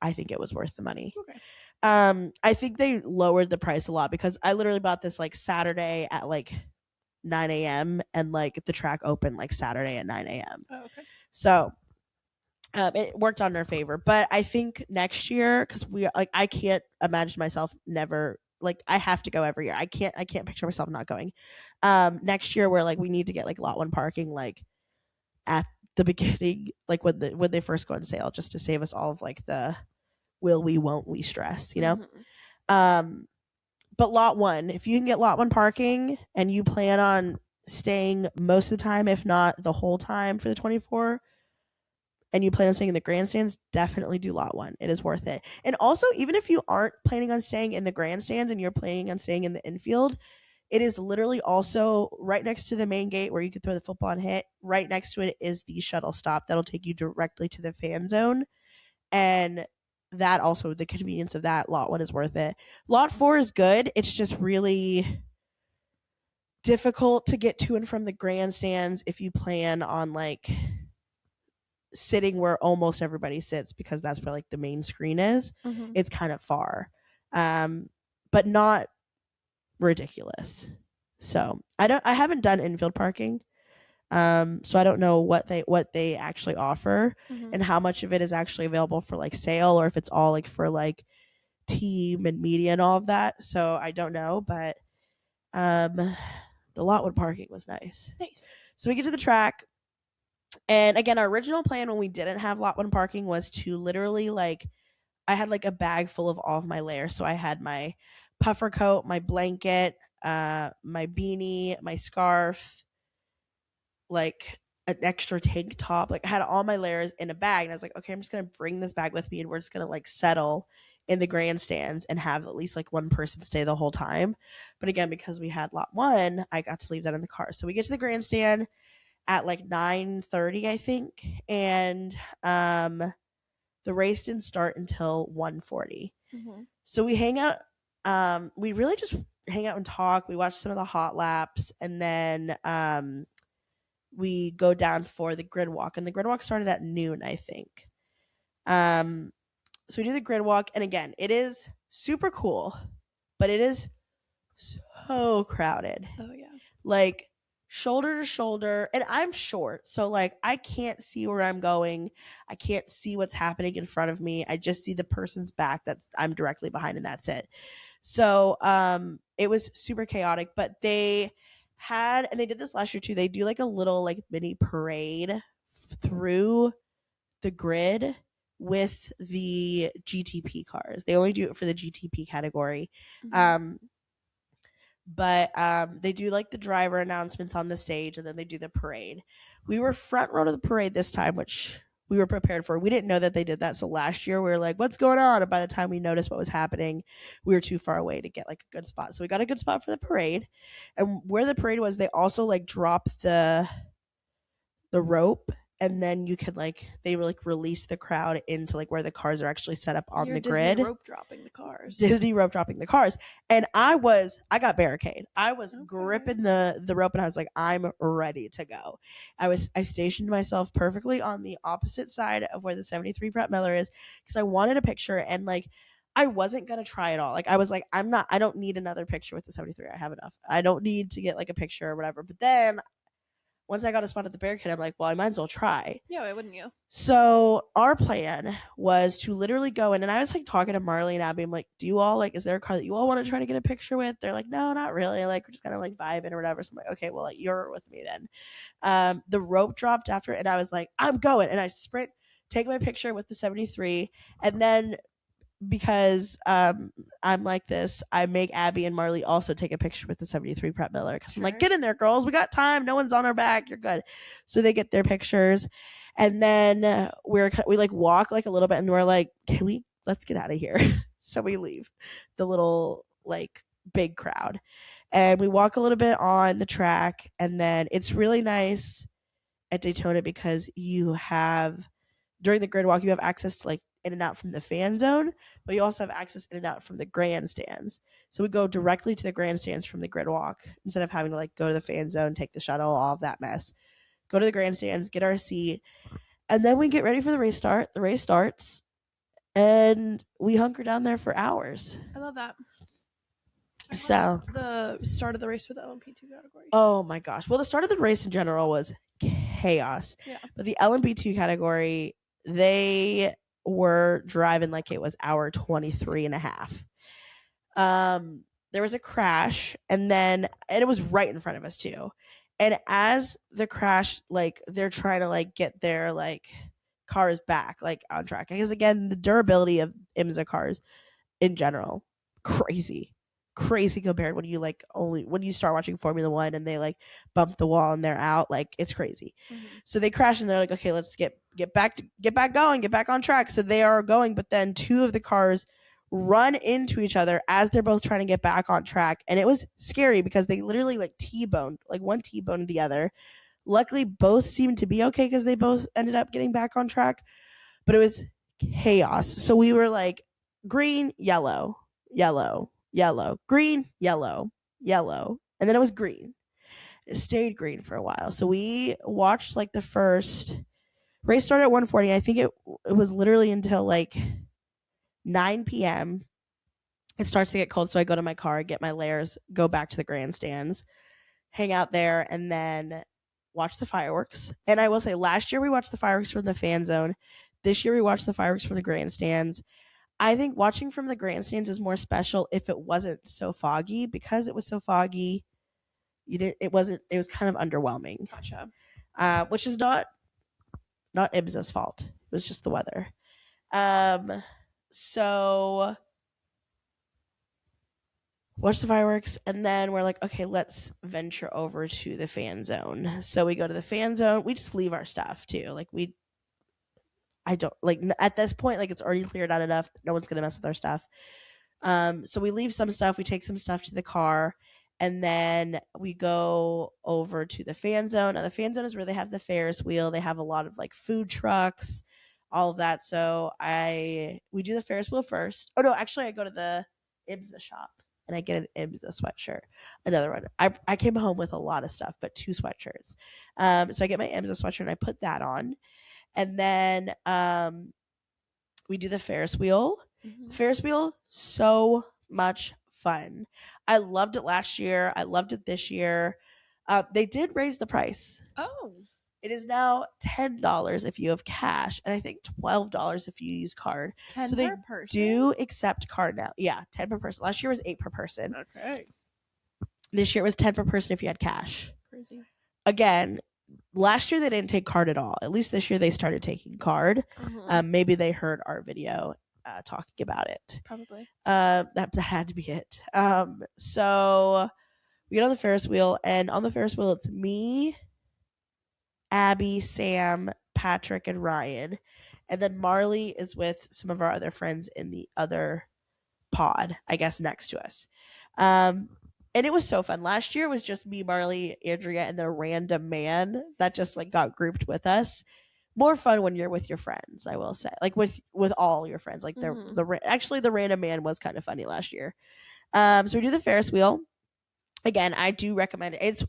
I think it was worth the money. Okay. I think they lowered the price a lot because I literally bought this like Saturday at like 9 a.m. and like the track opened like Saturday at 9 a.m. Oh, okay. So it worked on their favor. But I think next year, because we like, I can't imagine myself never like I have to go every year. I can't picture myself not going. Next year, where like we need to get like lot one parking like at the beginning, like when they first go on sale, just to save us all of like the will we won't we stress, you know. Um, but lot one, if you can get lot one parking and you plan on staying most of the time, if not the whole time for the 24, and you plan on staying in the grandstands, definitely do lot one. It is worth it. And also, even if you aren't planning on staying in the grandstands and you're planning on staying in the infield, it is literally also right next to the main gate where you can throw the football and hit. Right next to it is the shuttle stop that'll take you directly to the fan zone. And that also, the convenience of that lot one is worth it. Lot four is good. It's just really difficult to get to and from the grandstands if you plan on like sitting where almost everybody sits because that's where like the main screen is. Mhm. It's kind of far, but not ridiculous. So I haven't done infield parking, so I don't know what they actually offer Mhm. and how much of it is actually available for like sale or if it's all like for like team and media and all of that. So I don't know, but the lot one parking was nice. Nice. So we get to the track. And again, our original plan when we didn't have lot one parking was to literally like I had like a bag full of all of my layers. So I had my puffer coat, my blanket, my beanie, my scarf, like an extra tank top. Like I had all my layers in a bag, and I was like, okay, I'm just gonna bring this bag with me, and we're just gonna like settle in the grandstands and have at least like one person stay the whole time. But again, because we had lot one, I got to leave that in the car. So we get to the grandstand at like 9:30, I think, and the race didn't start until 1:40. Mm-hmm. So we hang out. We really just hang out and talk. We watch some of the hot laps, and then we go down for the grid walk. And the grid walk started at noon, I think. So we do the grid walk, and again, it is super cool, but it is so crowded. Oh yeah. Like shoulder to shoulder, and I'm short, so like I can't see where I'm going. I can't see what's happening in front of me. I just see the person's back that's I'm directly behind, and that's it. So it was super chaotic, but they had, and they did this last year too, they do like a little like mini parade through the grid with the GTP cars. They only do it for the GTP category. Mm-hmm. But they do like the driver announcements on the stage, and then they do the parade. We were front row of the parade this time, which we were prepared for. We didn't know that they did that. So last year we were like, what's going on? And by the time we noticed what was happening, we were too far away to get like a good spot. So we got a good spot for the parade. And where the parade was, they also like drop the rope, and then you could like they were like release the crowd into like where the cars are actually set up on the grid. Rope dropping the cars. Disney rope dropping the cars. And I got barricade. I was gripping the rope, and I was like, I'm ready to go. I stationed myself perfectly on the opposite side of where the 73 Brett Miller is because I wanted a picture, and like I wasn't gonna try it all. Like I was like, I don't need another picture with the 73. I have enough. I don't need to get like a picture or whatever. But then once I got a spot at the barricade, I'm like, well, I might as well try. Yeah, why wouldn't you? So our plan was to literally go in, and I was like talking to Marley and Abby. I'm like, do you all like, is there a car that you all want to try to get a picture with? They're like, no, not really. Like, we're just kind of like vibing or whatever. So I'm like, okay, well, like, you're with me then. The rope dropped after, and I was like, I'm going. And I sprint, take my picture with the 73. And then because I'm like this, I make Abby and Marley also take a picture with the 73 Prep Miller because I'm like, get in there, girls. We got time. No one's on our back. You're good. So they get their pictures, and then we like walk like a little bit, and we're like, let's get out of here. So we leave the little like big crowd, and we walk a little bit on the track, and then it's really nice at Daytona because you have during the grid walk you have access to like in and out from the fan zone, but you also have access in and out from the grandstands. So we go directly to the grandstands from the grid walk instead of having to like go to the fan zone, take the shuttle, all of that mess. Go to the grandstands, get our seat, and then we get ready for the race start. The race starts, and we hunker down there for hours. I love that. So the start of the race with the LMP2 category. Oh my gosh. Well, the start of the race in general was chaos. Yeah. But the LMP2 category, they were driving like it was hour 23 and a half. There was a crash, and it was right in front of us too. And as the crash, like they're trying to like get their like cars back like on track. Because again, the durability of IMSA cars in general, crazy compared when you like when you start watching Formula One and they like bump the wall and they're out, like it's crazy. So they crash and they're like, okay, let's get back going, get back on track. So they are going, but then two of the cars run into each other as they're both trying to get back on track, and it was scary because they literally like T-boned, like one T-boned the other. Luckily both seemed to be okay because they both ended up getting back on track, but it was chaos. So we were like green, yellow, yellow, yellow, green, yellow, yellow, and then it was green. It stayed green for a while. So we watched like the first race started at 1:40. I think it was literally until like 9 p.m. It starts to get cold, so I go to my car, get my layers, go back to the grandstands, hang out there, and then watch the fireworks. And I will say, last year we watched the fireworks from the fan zone. This year we watched the fireworks from the grandstands. I think watching from the grandstands is more special if it wasn't so foggy. Because it was so foggy, it was kind of underwhelming. Gotcha. Which is not IBSA's fault. It was just the weather. So watch the fireworks, and then we're like, okay, let's venture over to the fan zone. So we go to the fan zone. We just leave our stuff too. Like I don't like at this point, like it's already cleared out enough. No one's gonna mess with our stuff. So we leave some stuff. We take some stuff to the car, and then we go over to the fan zone. Now the fan zone is where they have the Ferris wheel. They have a lot of like food trucks, all of that. So we do the Ferris wheel first. Oh no, actually I go to the IBSA shop and I get an IBSA sweatshirt. Another one. I came home with a lot of stuff, but 2 sweatshirts. So I get my IBSA sweatshirt and I put that on. And then we do the Ferris wheel. Ferris wheel, so much fun. I loved it last year. I loved it this year. They did raise the price. Oh. It is now $10 if you have cash, and I think $12 if you use card. 10 so they per person? do accept card now. Yeah, 10 per person. Last year was 8 per person. Okay. This year it was 10 per person if you had cash. Crazy. Again, last year they didn't take card at all. At least this year they started taking card. Maybe they heard our video talking about it. Probably. That had to be it. So we get on the Ferris wheel, and on the Ferris wheel it's me, Abby, Sam, Patrick, and Ryan. And then Marley is with some of our other friends in the other pod, I guess, next to us. And it was so fun. Last year was just me, Marley, Andrea, and the random man that just like got grouped with us. More fun when you're with your friends, I will say. Like with all your friends. Like actually the random man was kind of funny last year. So we do the Ferris wheel. Again, I do recommend it.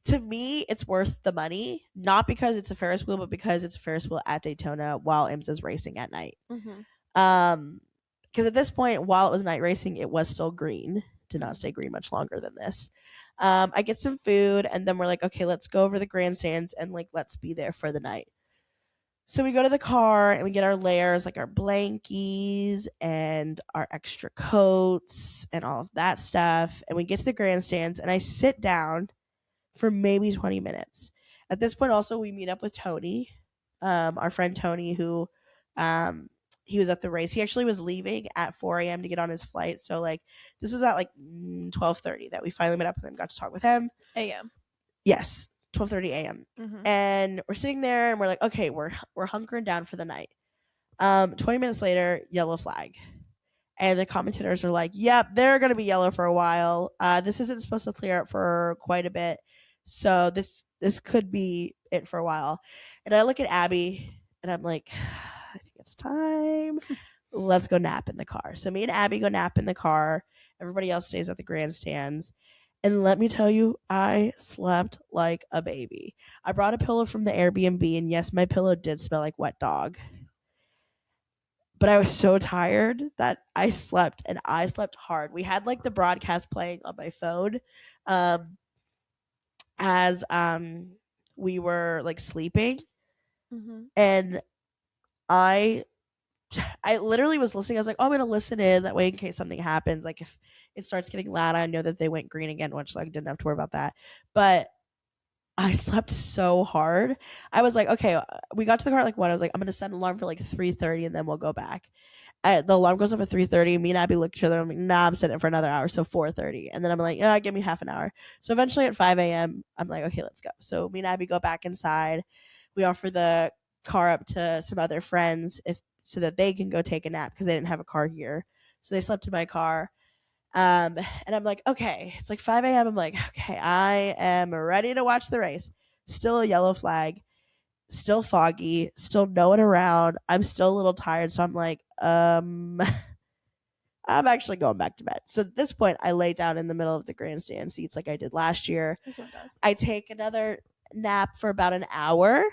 To me, it's worth the money, not because it's a Ferris wheel, but because it's a Ferris wheel at Daytona while IMSA's racing at night. Because at this point, while it was night racing, it was still green. Did not stay green much longer than this. I get some food, and then we're like, okay, let's go over the grandstands and like let's be there for the night. So we go to the car and we get our layers, like our blankies and our extra coats and all of that stuff. And we get to the grandstands, and I sit down for maybe 20 minutes. At this point, also, we meet up with Tony, our friend Tony, who he was at the race. He actually was leaving at 4 a.m. to get on his flight. So like this was at like 12:30 that we finally met up with him, got to talk with him. A.M. Yes, 12:30 a.m. And we're sitting there and we're like, okay, we're hunkering down for the night. 20 minutes later, yellow flag. And the commentators are like, yep, they're going to be yellow for a while. This isn't supposed to clear up for quite a bit. So this could be it for a while. And I look at Abby and I'm like, I think it's time. Let's go nap in the car. So me and Abby go nap in the car. Everybody else stays at the grandstands. And let me tell you, I slept like a baby. I brought a pillow from the Airbnb, and yes, my pillow did smell like wet dog. But I was so tired that I slept, and I slept hard. We had like the broadcast playing on my phone as we were like sleeping. And I literally was listening. I was like, oh, I'm going to listen in that way in case something happens. Like if it starts getting loud, I know that they went green again, which like didn't have to worry about that. But I slept so hard. I was like, okay, we got to the car at like 1. I was like, I'm going to set an alarm for like 3:30 and then we'll go back. The alarm goes off at 3:30. Me and Abby look at each other. I'm like, nah, I'm setting it for another hour. So 4:30. And then I'm like, give me half an hour. So eventually at 5 a.m., I'm like, okay, let's go. So me and Abby go back inside. We offer the car up to some other friends so that they can go take a nap because they didn't have a car here. So they slept in my car. And I'm like, okay, it's like 5 a.m. I'm like, okay, I am ready to watch the race. Still a yellow flag, still foggy, still no one around. I'm still a little tired. So I'm like, I'm actually going back to bed. So at this point, I lay down in the middle of the grandstand seats like I did last year. This one does. I take another nap for about an hour.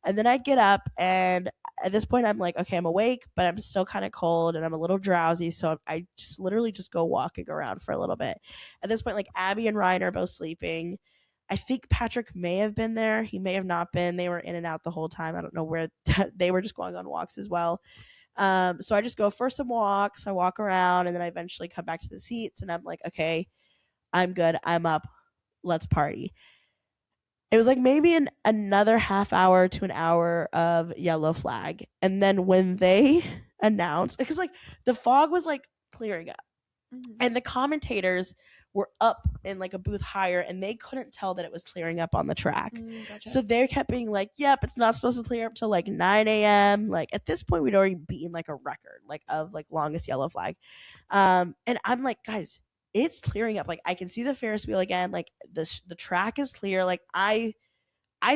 And then I get up, and at this point, I'm like, okay, I'm awake, but I'm still kind of cold, and I'm a little drowsy, so I just literally just go walking around for a little bit. At this point, like, Abby and Ryan are both sleeping. I think Patrick may have been there. He may have not been. They were in and out the whole time. I don't know where they were just going on walks as well. So I just go for some walks. I walk around, and then I eventually come back to the seats, and I'm like, okay, I'm good. I'm up. Let's party. It was like maybe another half hour to an hour of yellow flag. And then when they announced, because like the fog was like clearing up, and the commentators were up in like a booth higher, and they couldn't tell that it was clearing up on the track. Gotcha. So they kept being like, yep, it's not supposed to clear up till like 9 a.m. Like at this point, we'd already beaten like a record like of like longest yellow flag. And I'm like, guys, it's clearing up. Like I can see the Ferris wheel again. Like the track is clear. Like I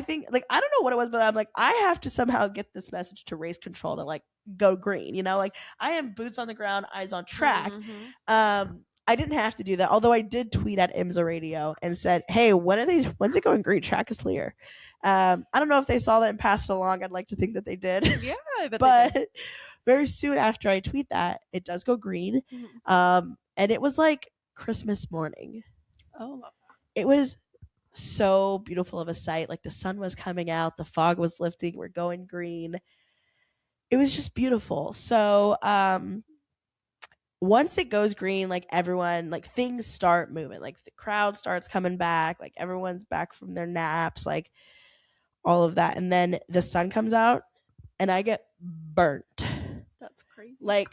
think like I don't know what it was, but I'm like I have to somehow get this message to race control to like go green. You know, like I am boots on the ground, eyes on track. I didn't have to do that, although I did tweet at IMSA Radio and said, "Hey, when's it going green? Track is clear." I don't know if they saw that and passed it along. I'd like to think that they did. Yeah, I bet but they did. Very soon after I tweet that, it does go green. And it was like Christmas morning. Oh, it was so beautiful of a sight. Like the sun was coming out, the fog was lifting, we're going green. It was just beautiful. So once it goes green, like everyone, like things start moving, like the crowd starts coming back, like everyone's back from their naps, like all of that. And then the sun comes out and I get burnt. That's crazy. Like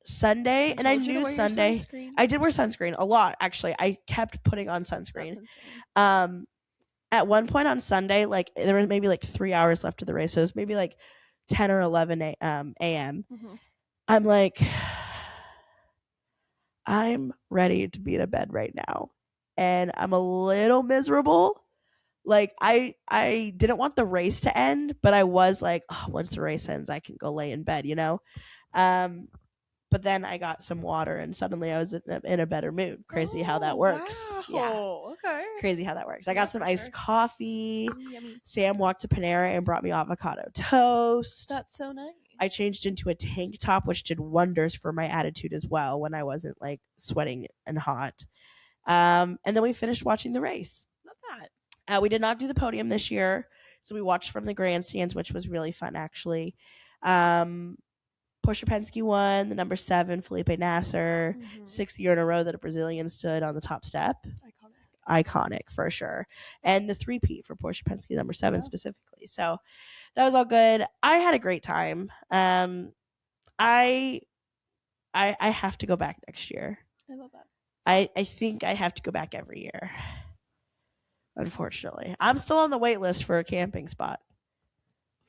Sunday, and I knew Sunday I did wear sunscreen a lot. Actually, I kept putting on sunscreen. At one point on Sunday, like there was maybe like 3 hours left of the race, so it was maybe like 10 or 11 a.m. I'm like, I'm ready to be in a bed right now, and I'm a little miserable. Like I didn't want the race to end, but I was like, oh, once the race ends, I can go lay in bed, you know. But then I got some water, and suddenly I was in a better mood. Crazy how that works. Wow. Yeah. Okay. Crazy how that works. I got some iced coffee. Yummy. Sam walked to Panera and brought me avocado toast. That's so nice. I changed into a tank top, which did wonders for my attitude as well when I wasn't like sweating and hot. And then we finished watching the race. Not bad. We did not do the podium this year, so we watched from the grandstands, which was really fun actually. Porsche Penske won, the number 7, Felipe Nasser, 6th year in a row that a Brazilian stood on the top step. Iconic for sure. And the 3P for Porsche Penske number 7 specifically. So that was all good. I had a great time. I have to go back next year. I love that. I think I have to go back every year. Unfortunately, I'm still on the wait list for a camping spot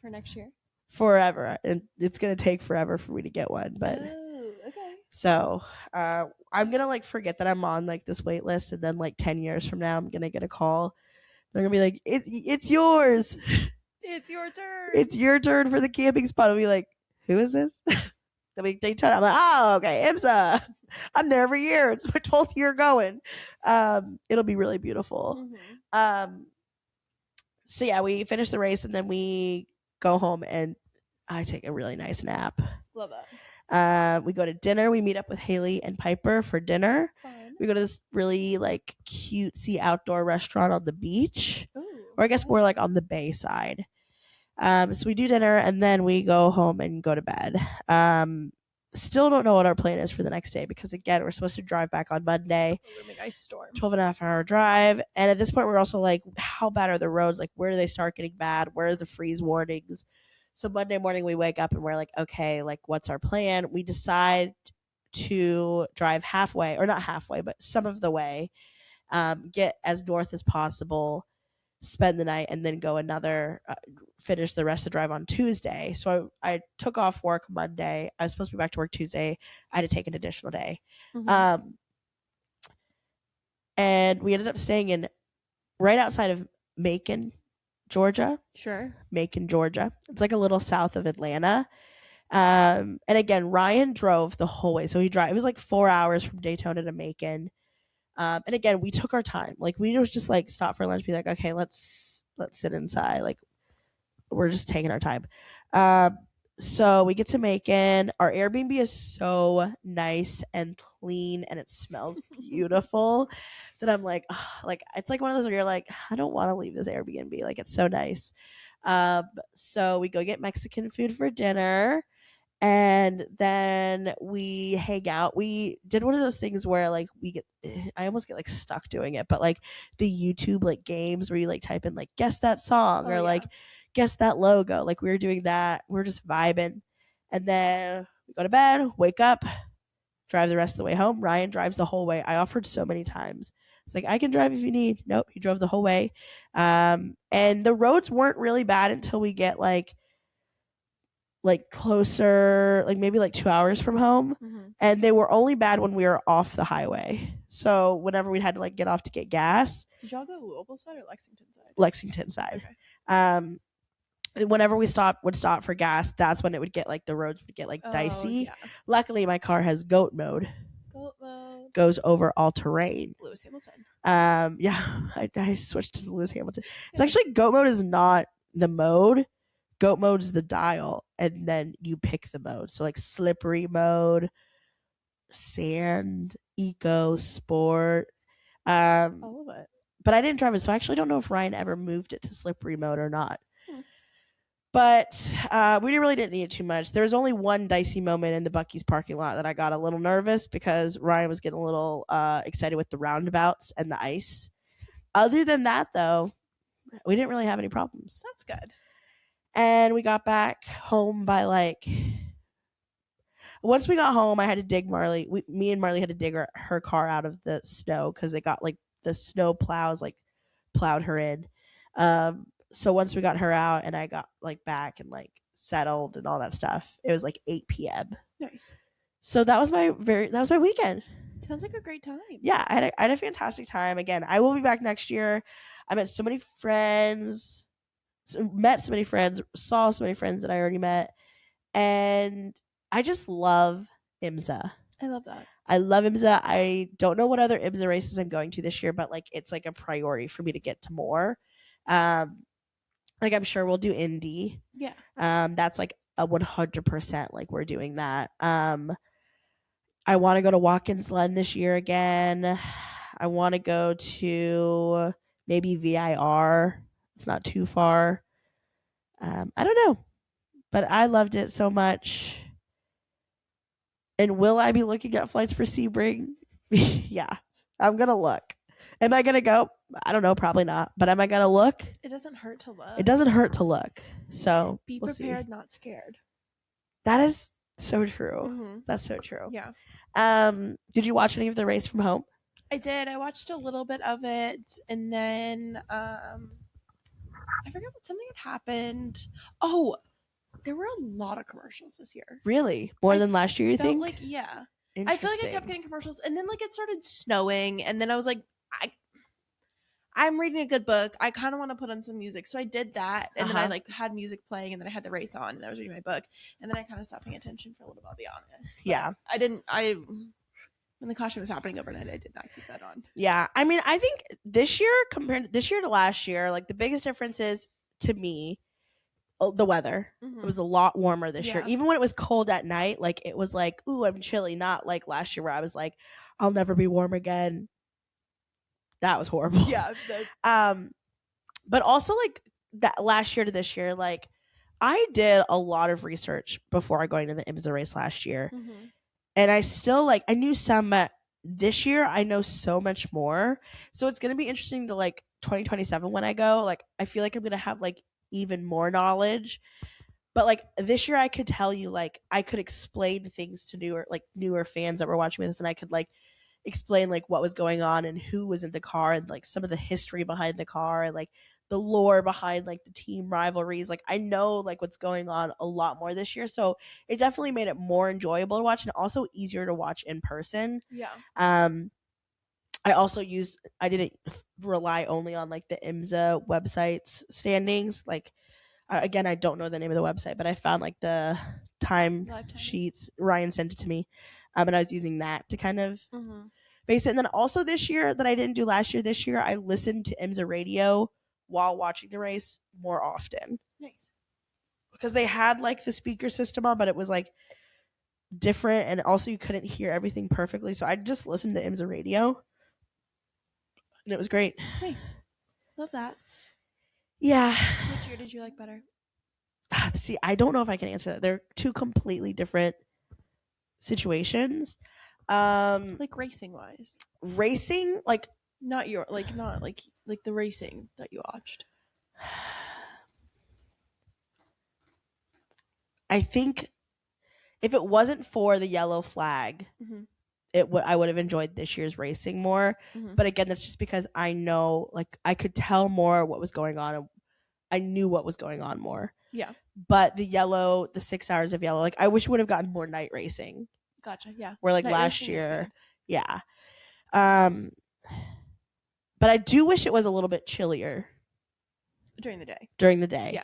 for next year. Forever, and it's gonna take forever for me to get one. But okay. So I'm gonna like forget that I'm on like this wait list, and then like 10 years from now, I'm gonna get a call. They're gonna be like, "It's yours. It's your turn. It's your turn for the camping spot." I'll be like, "Who is this?" They'll be Daytona. I'm like, "Oh, okay, IMSA. I'm there every year. It's my 12th year going." It'll be really beautiful. So yeah, we finish the race and then we go home and I take a really nice nap. Love that. We go to dinner. We meet up with Haley and Piper for dinner. Fun. We go to this really like cutesy outdoor restaurant on the beach, Ooh, or I guess more like on the bay side. So we do dinner and then we go home and go to bed. Still don't know what our plan is for the next day because again, we're supposed to drive back on Monday. Looming ice storm. 12.5-hour drive. And at this point, we're also like, how bad are the roads? Like, where do they start getting bad? Where are the freeze warnings? So Monday morning, we wake up and we're like, okay, like, what's our plan? We decide to drive halfway, or not halfway, but some of the way, get as north as possible, spend the night, and then go finish the rest of the drive on Tuesday. So I took off work Monday. I was supposed to be back to work Tuesday. I had to take an additional day. And we ended up staying in right outside of Macon, Georgia. Sure. Macon, Georgia. It's like a little south of Atlanta. And again, Ryan drove the whole way. So it was like 4 hours from Daytona to Macon. And again, we took our time. Like we was just like stop for lunch, be like, okay, let's sit inside. Like we're just taking our time. So we get to Macon. Our Airbnb is so nice and clean and it smells beautiful that I'm like, like it's like one of those where you're like, I don't want to leave this Airbnb. Like it's so nice. So we go get Mexican food for dinner and then we hang out. We did one of those things where like I almost get like stuck doing it, but like the YouTube like games where you like type in like guess that song or like guess that logo. Like we were doing that. We were just vibing. And then we go to bed, wake up, drive the rest of the way home. Ryan drives the whole way. I offered so many times. It's like, I can drive if you need. Nope, he drove the whole way. And the roads weren't really bad until we get like closer, like maybe like 2 hours from home. And they were only bad when we were off the highway. So whenever we had to like get off to get gas. Did y'all go Louisville side or Lexington side? Lexington side. Okay. Whenever we would stop for gas, that's when it would get like the roads would get like dicey. Yeah. Luckily, my car has goat mode. Goat mode goes over all terrain. Lewis Hamilton. Yeah, I switched to Lewis Hamilton. It's actually goat mode is not the mode. Goat mode is the dial, and then you pick the mode. So like slippery mode, sand, eco, sport. All of it. But I didn't drive it, so I actually don't know if Ryan ever moved it to slippery mode or not. But we really didn't need it too much. There was only one dicey moment in the Buc-ee's parking lot that I got a little nervous because Ryan was getting a little excited with the roundabouts and the ice. Other than that, though, we didn't really have any problems. That's good. And we got back home by like... Once we got home, I had to dig Marley. Me and Marley had to dig her car out of the snow because it got like the snow plows like plowed her in. So once we got her out and I got like back and like settled and all that stuff, it was like 8 p.m. Nice. So that was my weekend. Sounds like a great time. Yeah, I had a fantastic time. Again, I will be back next year. I met so many friends, saw so many friends that I already met, and I just love IMSA. I love that. I love IMSA. I don't know what other IMSA races I'm going to this year, but like it's like a priority for me to get to more. Like I'm sure we'll do Indy. Yeah. That's like a 100% like we're doing that. I want to go to Watkins Glen this year again. I want to go to maybe VIR. It's not too far. I don't know, but I loved it so much. And will I be looking at flights for Sebring? Yeah, I'm going to look. Am I going to go? I don't know, probably not. But am I going to look? It doesn't hurt to look. It doesn't hurt to look. So be prepared, not scared. That is So true. Mm-hmm. That's so true. Yeah. Did you watch any of the race from home? I did. I watched a little bit of it, and then I forgot what something had happened. Oh, there were a lot of commercials this year. Really? More than last year, you Felt think? like, yeah. Interesting. I feel like I kept getting commercials, and then like it started snowing, and then I was like, I'm reading a good book. I kind of want to put on some music, so I did that, and then I like had music playing, and then I had the race on, and I was reading my book, and then I kind of stopped paying attention for a little bit. I'll be honest. Yeah. I didn't. When the caution was happening overnight, I did not keep that on. Yeah, I mean, I think this year compared this year to last year, like the biggest difference is to me the weather. Mm-hmm. It was a lot warmer this year. Even when it was cold at night, like it was like, ooh, I'm chilly. Not like last year where I was like, I'll never be warm again. That was horrible. Yeah. But also like that last year to this year, like I did a lot of research before going to the IMSA race last year. Mm-hmm. And I still like I knew some, but this year I know so much more. So it's gonna be interesting to like 2027 when I go. Like I feel like I'm gonna have like even more knowledge. But like this year I could tell you, like I could explain things to newer fans that were watching with us, and I could like explain like what was going on and who was in the car and like some of the history behind the car and like the lore behind like the team rivalries. Like I know like what's going on a lot more this year, so it definitely made it more enjoyable to watch and also easier to watch in person. Yeah. I didn't rely only on like the IMSA website's standings. Like again, I don't know the name of the website, but I found like the time sheets. Ryan sent it to me, and I was using that to kind of base it. And then also this year that I didn't do last year, this year I listened to IMSA radio while watching the race more often. Nice. Because they had like the speaker system on, but it was like different, and also you couldn't hear everything perfectly. So I just listened to IMSA radio, and it was great. Nice. Love that. Yeah. Which year did you like better? See, I don't know if I can answer that. They're two completely different situations. Like racing wise. Racing, like not the racing that you watched. I think if it wasn't for the yellow flag, I would have enjoyed this year's racing more. But again, that's just because I know, like, I could tell more what was going on, and I knew what was going on more. Yeah. But the 6 hours of yellow, like, I wish we would have gotten more night racing. Gotcha. Yeah. Where like night last year, yeah. But I do wish it was a little bit chillier during the day. Yeah.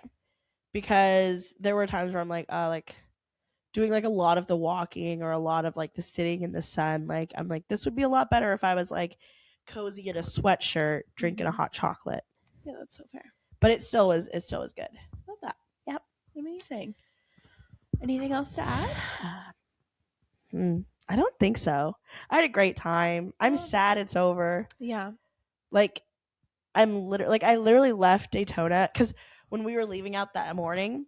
Because there were times where I'm like doing like a lot of the walking or a lot of like the sitting in the sun. Like I'm like, this would be a lot better if I was like cozy in a sweatshirt drinking a hot chocolate. Yeah, that's so fair. But it still was good. Love that. Yep. Amazing. Anything else to add? I don't think so. I had a great time. I'm sad it's over. Yeah. Like I literally left Daytona because when we were leaving out that morning,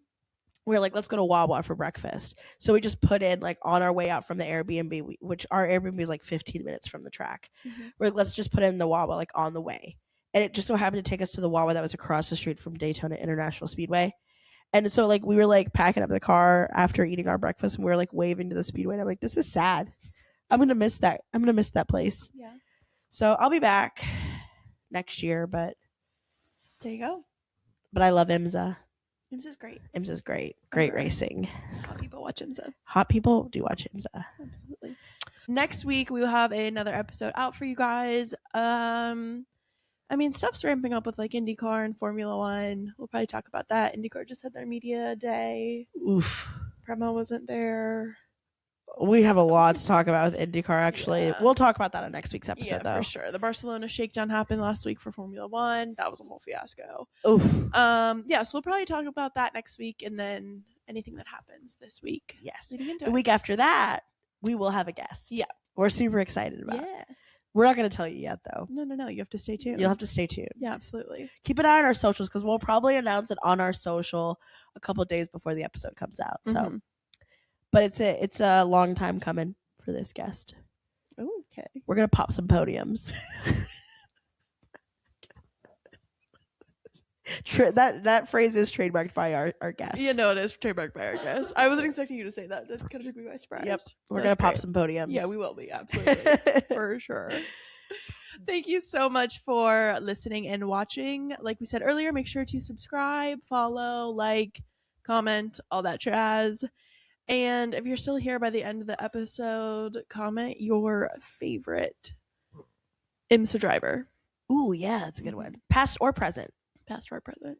we were like, let's go to Wawa for breakfast. So we just put in like on our way out from the Airbnb, which our Airbnb is like 15 minutes from the track. We're like, let's just put in the Wawa like on the way. And it just so happened to take us to the Wawa that was across the street from Daytona International Speedway. And so like we were like packing up the car after eating our breakfast, and we were like waving to the Speedway. And I'm like, this is sad. I'm gonna miss that. I'm gonna miss that place. Yeah. So I'll be back next year, but there you go. But I love IMSA. IMSA's great. IMSA's great. Great racing. Hot people watch IMSA. Hot people do watch IMSA. Absolutely. Next week we will have another episode out for you guys. I mean, stuff's ramping up with like IndyCar and Formula One. We'll probably talk about that. IndyCar just had their media day. Oof. Prema wasn't there. We have a lot to talk about with IndyCar, actually. Yeah. We'll talk about that on next week's episode, though. For sure. The Barcelona shakedown happened last week for Formula One. That was a whole fiasco. Oof. So we'll probably talk about that next week, and then anything that happens this week. Yes. The week after that, we will have a guest. Yeah. We're super excited about. Yeah. We're not going to tell you yet, though. No. You have to stay tuned. You'll have to stay tuned. Yeah, absolutely. Keep an eye on our socials, because we'll probably announce it on our social a couple of days before the episode comes out. So, but it's a long time coming for this guest. Okay. We're going to pop some podiums. That phrase is trademarked by our guest. Yeah, no, it is trademarked by our guest. I wasn't expecting you to say that. That kind of took me by surprise. Yep. We're going to pop some podiums. Yeah, we will be. Absolutely. For sure. Thank you so much for listening and watching. Like we said earlier, make sure to subscribe, follow, like, comment, all that jazz. And if you're still here by the end of the episode, comment your favorite IMSA driver. Ooh, yeah, that's a good one. Past or present. Past or present.